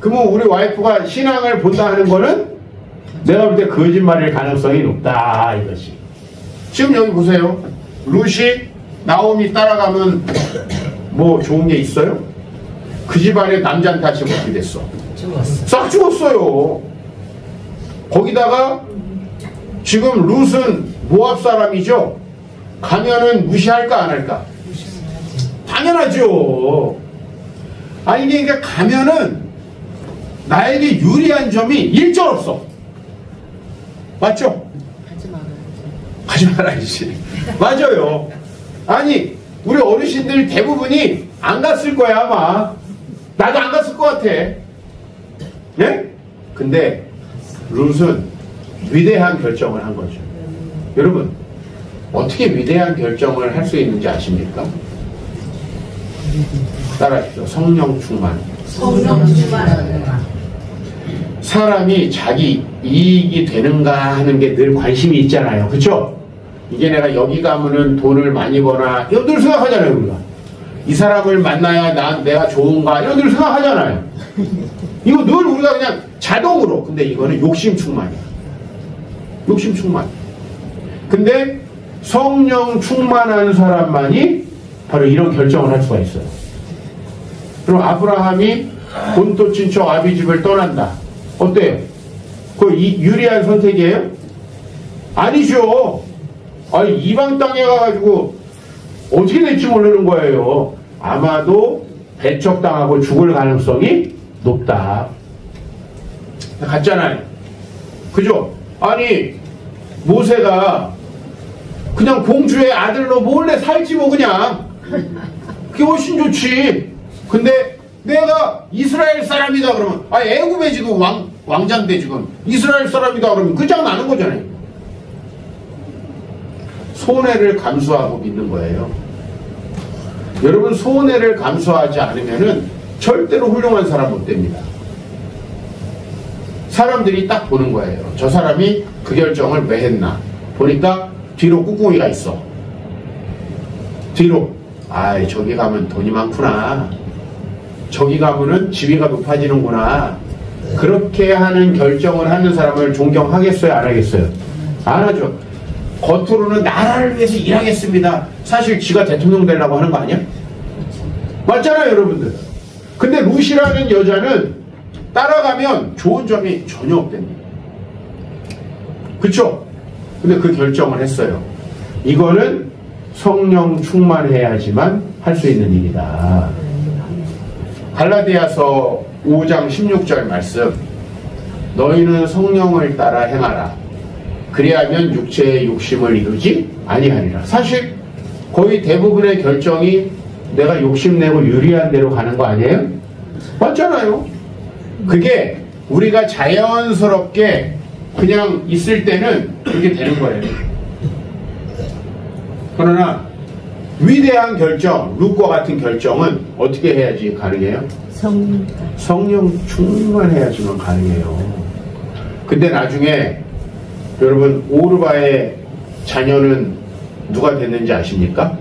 그러면 우리 와이프가 신앙을 본다 하는 거는 내가 볼 때 거짓말일 가능성이 높다 이것이. 지금 여기 보세요. 룻이 나오미 따라가면 뭐 좋은 게 있어요? 그 집안에 남자는 다 지금 어떻게 됐어? 죽었어. 싹 죽었어요. 거기다가 지금 룻은 모압 사람이죠. 가면은 무시할까 안 할까? 당연하죠. 아니 그러니까 가면은 나에게 유리한 점이 일절 없어. 맞죠? 하지 말아야지. 맞아요. 아니 우리 어르신들 대부분이 안 갔을 거야 아마. 나도 안 갔을 것 같아. 예? 근데 룻은 위대한 결정을 한 거죠. 여러분 어떻게 위대한 결정을 할 수 있는지 아십니까? 따라하십시오. 성령 충만. 사람이 자기 이익이 되는가 하는 게 늘 관심이 있잖아요. 그쵸? 이게 내가 여기 가면은 돈을 많이 버나 이런 늘 생각하잖아요. 우리가 이 사람을 만나야 내가 좋은가 이런 늘 생각하잖아요. 이거 늘 우리가 그냥 자동으로. 근데 이거는 욕심 충만이야. 욕심 충만. 근데 성령 충만한 사람만이 바로 이런 결정을 할 수가 있어요. 그럼 아브라함이 본토 친척 아비집을 떠난다. 어때요? 그 유리한 선택이에요? 아니죠. 아니 이방 땅에 가가지고 어떻게 될지 모르는 거예요. 아마도 배척당하고 죽을 가능성이 높다. 같잖아요. 그죠? 아니 모세가 그냥 공주의 아들로 몰래 살지 뭐 그냥. 그게 훨씬 좋지. 근데 내가 이스라엘 사람이다 그러면 애굽에 지금 왕자인데 지금 이스라엘 사람이다 그러면 그냥 나는 거잖아요. 손해를 감수하고 믿는 거예요. 여러분 손해를 감수하지 않으면은 절대로 훌륭한 사람 못 됩니다. 사람들이 딱 보는 거예요. 저 사람이 그 결정을 왜 했나 보니까 뒤로 꾹꾹이가 있어. 뒤로 저기 가면 돈이 많구나. 저기 가면은 지위가 높아지는구나. 그렇게 하는 결정을 하는 사람을 존경하겠어요? 안 하겠어요? 안 하죠. 겉으로는 나라를 위해서 일하겠습니다. 사실 지가 대통령 되려고 하는 거 아니야? 맞잖아요 여러분들. 근데 루시라는 여자는 따라가면 좋은 점이 전혀 없답니다. 그쵸? 근데 그 결정을 했어요. 이거는 성령 충만해야지만 할 수 있는 일이다. 갈라디아서 5장 16절 말씀. 너희는 성령을 따라 행하라. 그리하면 육체의 욕심을 이루지 아니하리라. 사실 거의 대부분의 결정이 내가 욕심내고 유리한 대로 가는 거 아니에요? 맞잖아요. 그게 우리가 자연스럽게 그냥 있을 때는 그렇게 되는 거예요. 그러나 위대한 결정, 룻과 같은 결정은 어떻게 해야지 가능해요? 성령 충만해야지만 가능해요. 근데 나중에 여러분 오르바의 자녀는 누가 됐는지 아십니까?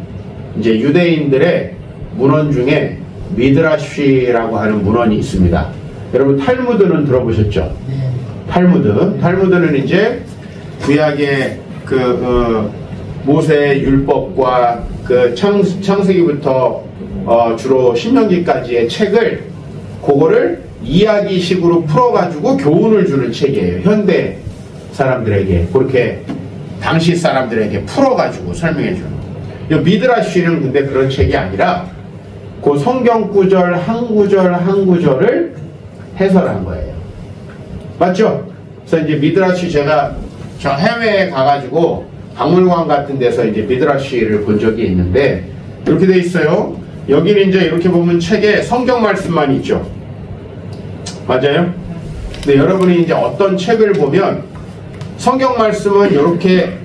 이제 유대인들의 문헌 중에 미드라시라고 하는 문헌이 있습니다. 여러분 탈무드는 들어보셨죠? 탈무드는 이제 구약의 모세의 율법과 그 창세기부터 주로 신명기까지의 책을 그거를 이야기식으로 풀어가지고 교훈을 주는 책이에요. 현대 사람들에게 그렇게 당시 사람들에게 풀어가지고 설명해주는. 미드라시는 근데 그런 책이 아니라 그 성경 구절 한 구절 한 구절을 해설한 거예요. 맞죠? 그래서 이제 미드라시 제가 저 해외에 가가지고 박물관 같은 데서 이제 미드라시를 본 적이 있는데 이렇게 돼 있어요. 여기는 이제 이렇게 보면 책에 성경 말씀만 있죠. 맞아요? 근데 여러분이 이제 어떤 책을 보면 성경 말씀은 요렇게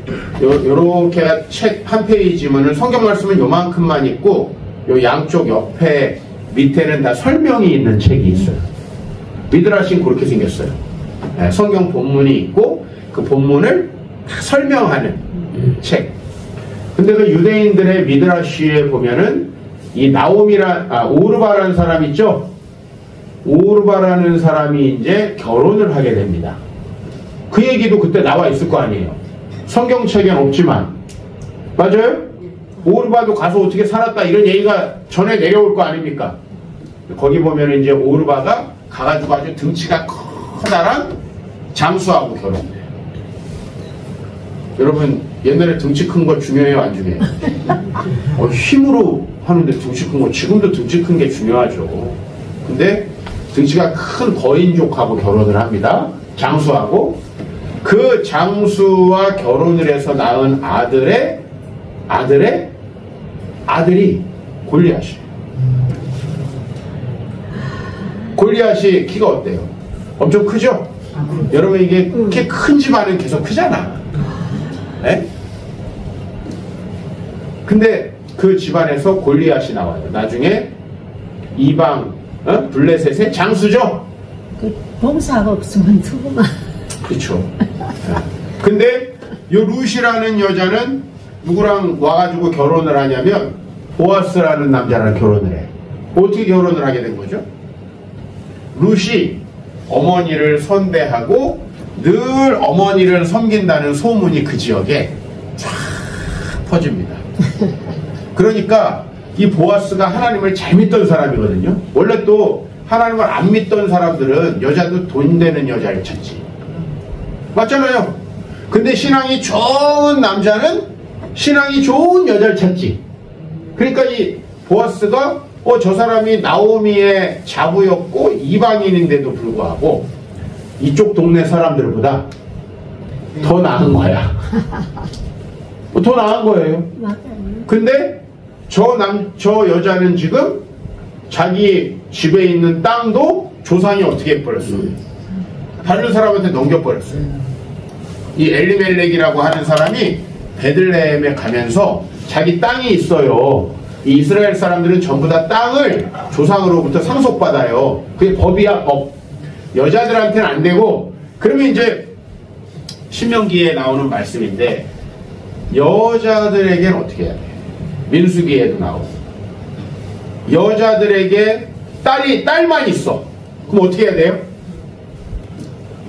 책 한 페이지면은 성경 말씀은 요만큼만 있고 요 양쪽 옆에 밑에는 다 설명이 있는 책이 있어요. 미드라시는 그렇게 생겼어요. 네, 성경 본문이 있고 그 본문을 다 설명하는 책. 근데 그 유대인들의 미드라시에 보면은 이 오르바라는 사람 있죠? 오르바라는 사람이 이제 결혼을 하게 됩니다. 그 얘기도 그때 나와 있을 거 아니에요. 성경책엔 없지만. 맞아요? 오르바도 가서 어떻게 살았다 이런 얘기가 전에 내려올 거 아닙니까? 거기 보면 이제 오르바가 가가지고 아주 등치가 커다란 장수하고 결혼해요. 여러분 옛날에 등치 큰 거 중요해요 안 중요해요? 힘으로 하는데 등치 큰 거 지금도 등치 큰 게 중요하죠. 근데 등치가 큰 거인족하고 결혼을 합니다. 장수하고. 그 장수와 결혼을 해서 낳은 아들이 골리앗이에요. 골리앗이 키가 어때요? 엄청 크죠? 여러분 이게 키 큰 집안은 계속 크잖아. 네? 근데 그 집안에서 골리앗이 나와요. 나중에 이방 블레셋의 장수죠? 그 봉사가 없으면 누구만. 그렇죠. 근데 요 룻이라는 여자는 누구랑 와가지고 결혼을 하냐면 보아스라는 남자랑 결혼을 해. 어떻게 결혼을 하게 된 거죠? 룻이 어머니를 선대하고 늘 어머니를 섬긴다는 소문이 그 지역에 쫙 퍼집니다. 그러니까 이 보아스가 하나님을 잘 믿던 사람이거든요. 원래 또 하나님을 안 믿던 사람들은 여자도 돈 되는 여자를 찾지. 맞잖아요. 근데 신앙이 좋은 남자는 신앙이 좋은 여자를 찾지. 그러니까 이 보아스가 저 사람이 나오미의 자부였고 이방인인데도 불구하고 이쪽 동네 사람들보다 더 나은 거야. 더 나은 거예요. 맞아요. 근데 저 여자는 지금 자기 집에 있는 땅도 조상이 어떻게 해버렸어? 다른 사람한테 넘겨버렸어요. 이 엘리멜렉이라고 하는 사람이 베들레헴에 가면서 자기 땅이 있어요. 이 이스라엘 사람들은 전부 다 땅을 조상으로부터 상속받아요. 그게 법이야, 법. 여자들한테는 안 되고. 그러면 이제 신명기에 나오는 말씀인데 여자들에게는 어떻게 해야 돼? 민수기에도 나오고. 여자들에게 딸만 있어. 그럼 어떻게 해야 돼요?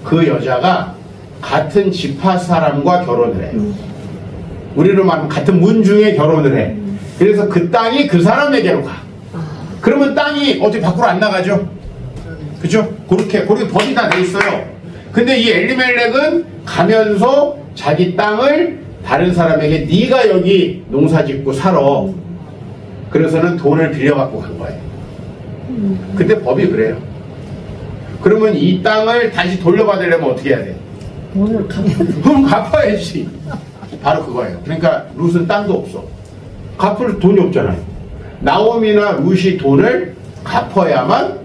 그 여자가 같은 지파 사람과 결혼을 해요. 우리로 말하면 같은 문중에 결혼을 해. 그래서 그 땅이 그 사람에게로 가. 그러면 땅이 어떻게 밖으로 안 나가죠? 그죠? 그렇게 법이 다 돼 있어요. 근데 이 엘리멜렉은 가면서 자기 땅을 다른 사람에게 네가 여기 농사 짓고 살아. 그래서는 돈을 빌려갖고 간 거예요. 그때 법이 그래요. 그러면 이 땅을 다시 돌려받으려면 어떻게 해야 돼? 돈을 그럼 갚아야지. 바로 그거예요. 그러니까 룻은 땅도 없어. 갚을 돈이 없잖아요. 나오미나 룻이 돈을 갚아야만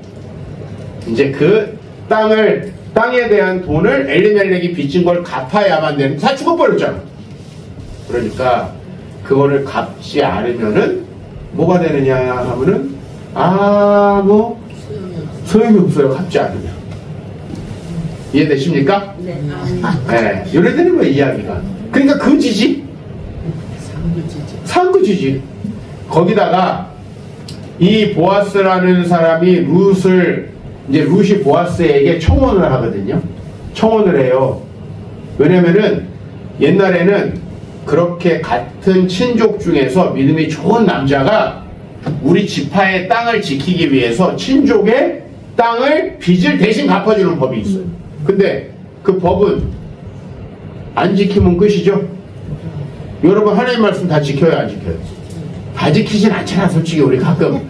이제 그 땅에 대한 돈을 엘리멜렉이 빚진 걸 갚아야만 되는. 다 죽어버렸잖아. 그러니까 그거를 갚지 않으면은 뭐가 되느냐 하면은 뭐 소용이 없어요. 갚지 않으면. 이해되십니까? 네. 네. 요래 되는 거예요, 이야기가. 그러니까 거지지. 상거지지. 거기다가 이 보아스라는 사람이 룻이 보아스에게 청혼을 하거든요. 청혼을 해요. 왜냐면은 옛날에는 그렇게 같은 친족 중에서 믿음이 좋은 남자가 우리 지파의 땅을 지키기 위해서 친족의 땅을 빚을 대신 갚아주는 법이 있어요. 근데 그 법은 안 지키면 끝이죠. 여러분 하나님 말씀 다 지켜야 안 지켜요? 다 지키진 않잖아. 솔직히 우리 가끔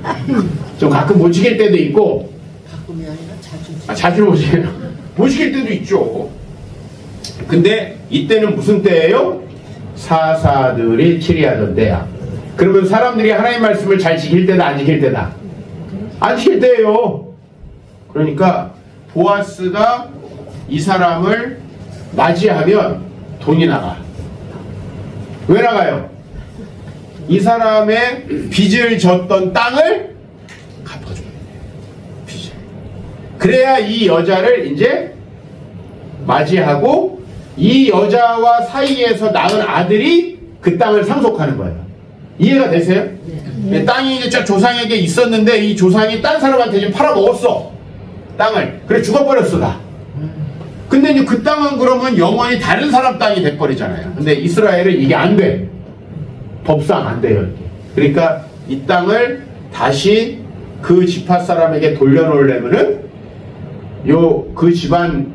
못 지킬 때도 있고. 가끔이 아니라 자주 못 지켜요. 못 지킬 때도 있죠. 근데 이때는 무슨 때예요? 사사들이 치리하던 때야. 그러면 사람들이 하나님 말씀을 잘 지킬 때다, 안 지킬 때다? 안 지킬 때예요. 그러니까 보아스가 이 사람을 맞이하면 돈이 나가. 왜 나가요? 이 사람의 빚을 졌던 땅을 갚아줘야 돼. 빚을. 그래야 이 여자를 이제 맞이하고 이 여자와 사이에서 낳은 아들이 그 땅을 상속하는 거예요. 이해가 되세요? 네. 땅이 이제 저 조상에게 있었는데 이 조상이 딴 사람한테 지금 팔아먹었어. 땅을. 그래 죽어버렸어 다. 근데 이제 그 땅은 그러면 영원히 다른 사람 땅이 돼버리잖아요. 근데 이스라엘은 이게 안 돼. 법상 안 돼요. 그러니까 이 땅을 다시 그 지파 사람에게 돌려놓으려면은 그 집안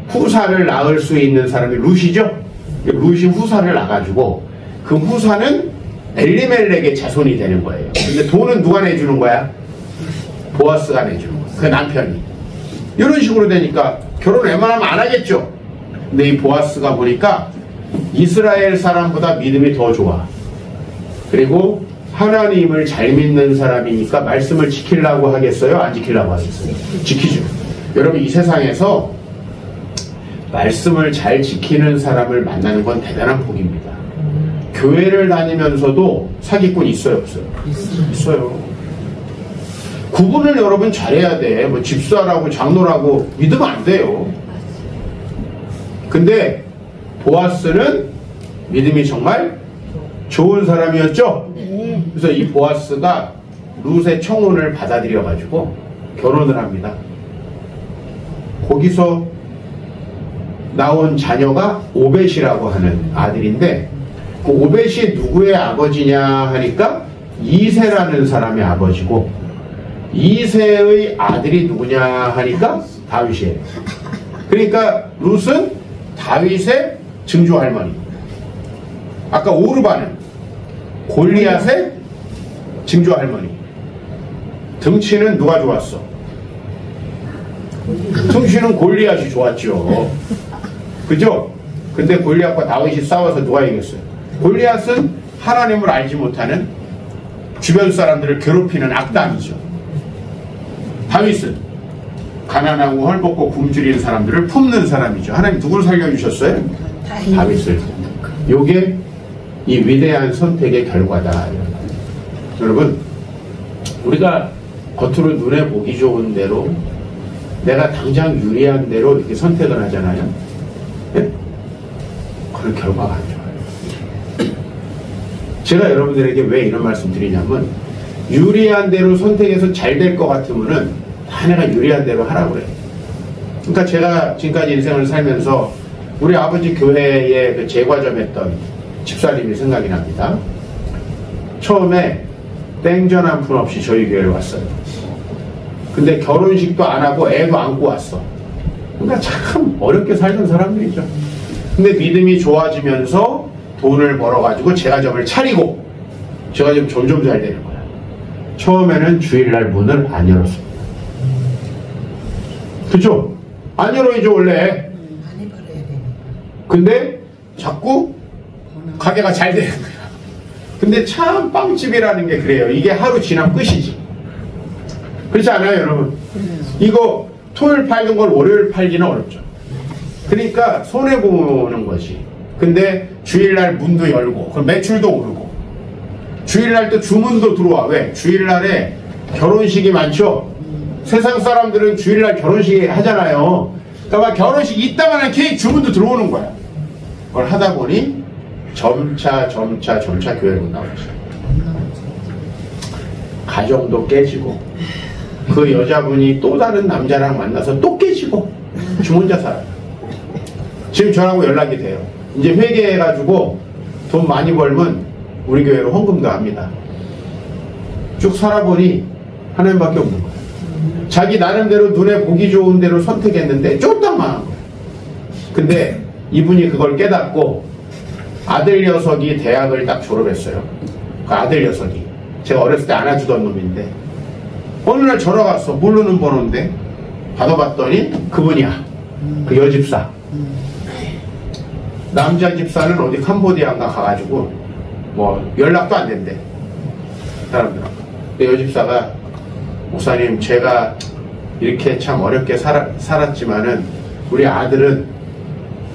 후사를 낳을 수 있는 사람이 룻이죠. 룻이 후사를 낳아가지고 그 후사는 엘리멜렉의 자손이 되는 거예요. 근데 돈은 누가 내주는 거야? 보아스가 내주는 거야. 그 남편이. 이런 식으로 되니까 결혼 웬만하면 안 하겠죠. 근데 이 보아스가 보니까 이스라엘 사람보다 믿음이 더 좋아. 그리고 하나님을 잘 믿는 사람이니까 말씀을 지키려고 하겠어요? 안 지키려고 하겠어요? 지키죠. 여러분 이 세상에서 말씀을 잘 지키는 사람을 만나는 건 대단한 복입니다. 교회를 다니면서도 사기꾼 있어요? 없어요? 있어요. 구분을 여러분 잘해야 돼. 뭐 집사라고 장로라고 믿으면 안 돼요. 근데 보아스는 믿음이 정말 좋은 사람이었죠. 네. 그래서 이 보아스가 룻의 청혼을 받아들여 가지고 결혼을 합니다. 거기서 나온 자녀가 오벳이라고 하는 아들인데, 그 오벳이 누구의 아버지냐 하니까 이새라는 사람의 아버지고, 이새의 아들이 누구냐 하니까 다윗이에요. 그러니까 룻은 다윗의 증조 할머니. 아까 오르바는 골리앗의 증조 할머니. 등치는 누가 좋았어? 등치는 골리앗이 좋았죠. 그죠? 근데 골리앗과 다윗이 싸워서 누가 이겼어요? 골리앗은 하나님을 알지 못하는 주변 사람들을 괴롭히는 악당이죠. 다윗은 가난하고 헐벗고 굶주리는 사람들을 품는 사람이죠. 하나님 누구를 살려주셨어요? 다윗을. 요게 이 위대한 선택의 결과다. 여러분, 우리가 겉으로 눈에 보기 좋은 대로, 내가 당장 유리한 대로 이렇게 선택을 하잖아요. 네? 그런 결과가 안 좋아요. 제가 여러분들에게 왜 이런 말씀 드리냐면, 유리한 대로 선택해서 잘 될 것 같으면은 다 내가 유리한 대로 하라고 그래요. 그러니까 제가 지금까지 인생을 살면서 우리 아버지 교회에 그 제과점 했던 집사님이 생각이 납니다. 처음에 땡전 한 푼 없이 저희 교회를 왔어요. 근데 결혼식도 안 하고 애도 안고 왔어. 그러니까 참 어렵게 살던 사람들이죠. 근데 믿음이 좋아지면서 돈을 벌어가지고 제과점을 차리고 제과점 점점 잘 되는 거야. 처음에는 주일날 문을 안 열었습니다. 그죠? 안 열어야죠 원래. 많이 벌어야 되니까. 근데 자꾸 가게가 잘 되는 거야. 근데 참 빵집이라는 게 그래요. 이게 하루 지나면 끝이지. 그렇지 않아요 여러분? 이거 토요일 팔던 걸 월요일 팔기는 어렵죠. 그러니까 손해보는 거지. 근데 주일날 문도 열고 그럼 매출도 오르고, 주일날 또 주문도 들어와. 왜? 주일날에 결혼식이 많죠. 세상 사람들은 주일날 결혼식 하잖아요. 그러니까 결혼식 이따만한 케이크 주문도 들어오는 거야. 그걸 하다 보니 점차 교회로 나오죠. 가정도 깨지고, 그 여자분이 또 다른 남자랑 만나서 또 깨지고, 주문자 살아요. 지금 저하고 연락이 돼요. 이제 회개해가지고 돈 많이 벌면 우리 교회로 헌금도 합니다. 쭉 살아보니 하나님밖에 없는 거예요. 자기 나름대로 눈에 보기 좋은 대로 선택했는데 쫄딱 망한 거예요. 근데 이분이 그걸 깨닫고 아들 녀석이 대학을 딱 졸업했어요. 그 아들 녀석이 제가 어렸을 때 안아주던 놈인데 어느 날 전화 갔어. 모르는 번호인데 받아봤더니 그분이야. 그 여집사. 남자 집사는 어디 캄보디아인가 가가지고 뭐 연락도 안 된대 사람들하고. 근데 여집사가 목사님 제가 이렇게 참 어렵게 살았지만은 우리 아들은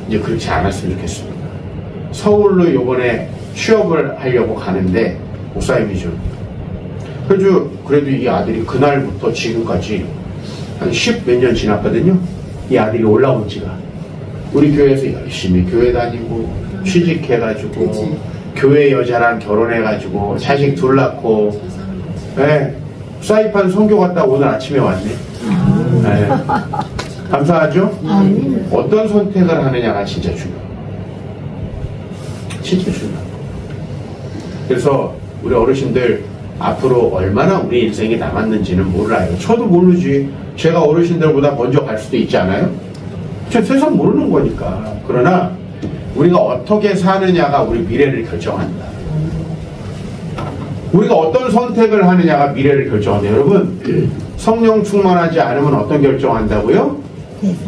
이제 그렇지 않았으면 좋겠습니다. 서울로 요번에 취업을 하려고 가는데 목사님이 좀 그래도 이 아들이 그날부터 지금까지 한 10 몇 년 지났거든요. 이 아들이 올라온 지가. 우리 교회에서 열심히 교회 다니고 취직해가지고 그치. 교회 여자랑 결혼해가지고 자식 둘 낳고 네. 사이판 선교 갔다 오늘 아침에 왔네. 네. 감사하죠? 어떤 선택을 하느냐가 진짜 중요해요. 진짜 중요해요. 그래서 우리 어르신들 앞으로 얼마나 우리 인생이 남았는지는 몰라요. 저도 모르지. 제가 어르신들보다 먼저 갈 수도 있지 않아요? 저 세상 모르는 거니까. 그러나 우리가 어떻게 사느냐가 우리 미래를 결정한다. 우리가 어떤 선택을 하느냐가 미래를 결정한다. 여러분, 성령 충만하지 않으면 어떤 결정한다고요?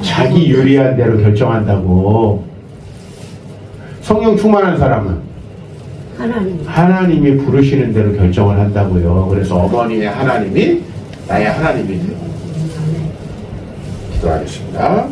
자기 유리한 대로 결정한다고. 성령 충만한 사람은 하나님이 부르시는 대로 결정을 한다고요. 그래서 어머니의 하나님이 나의 하나님이 되고. 기도하겠습니다.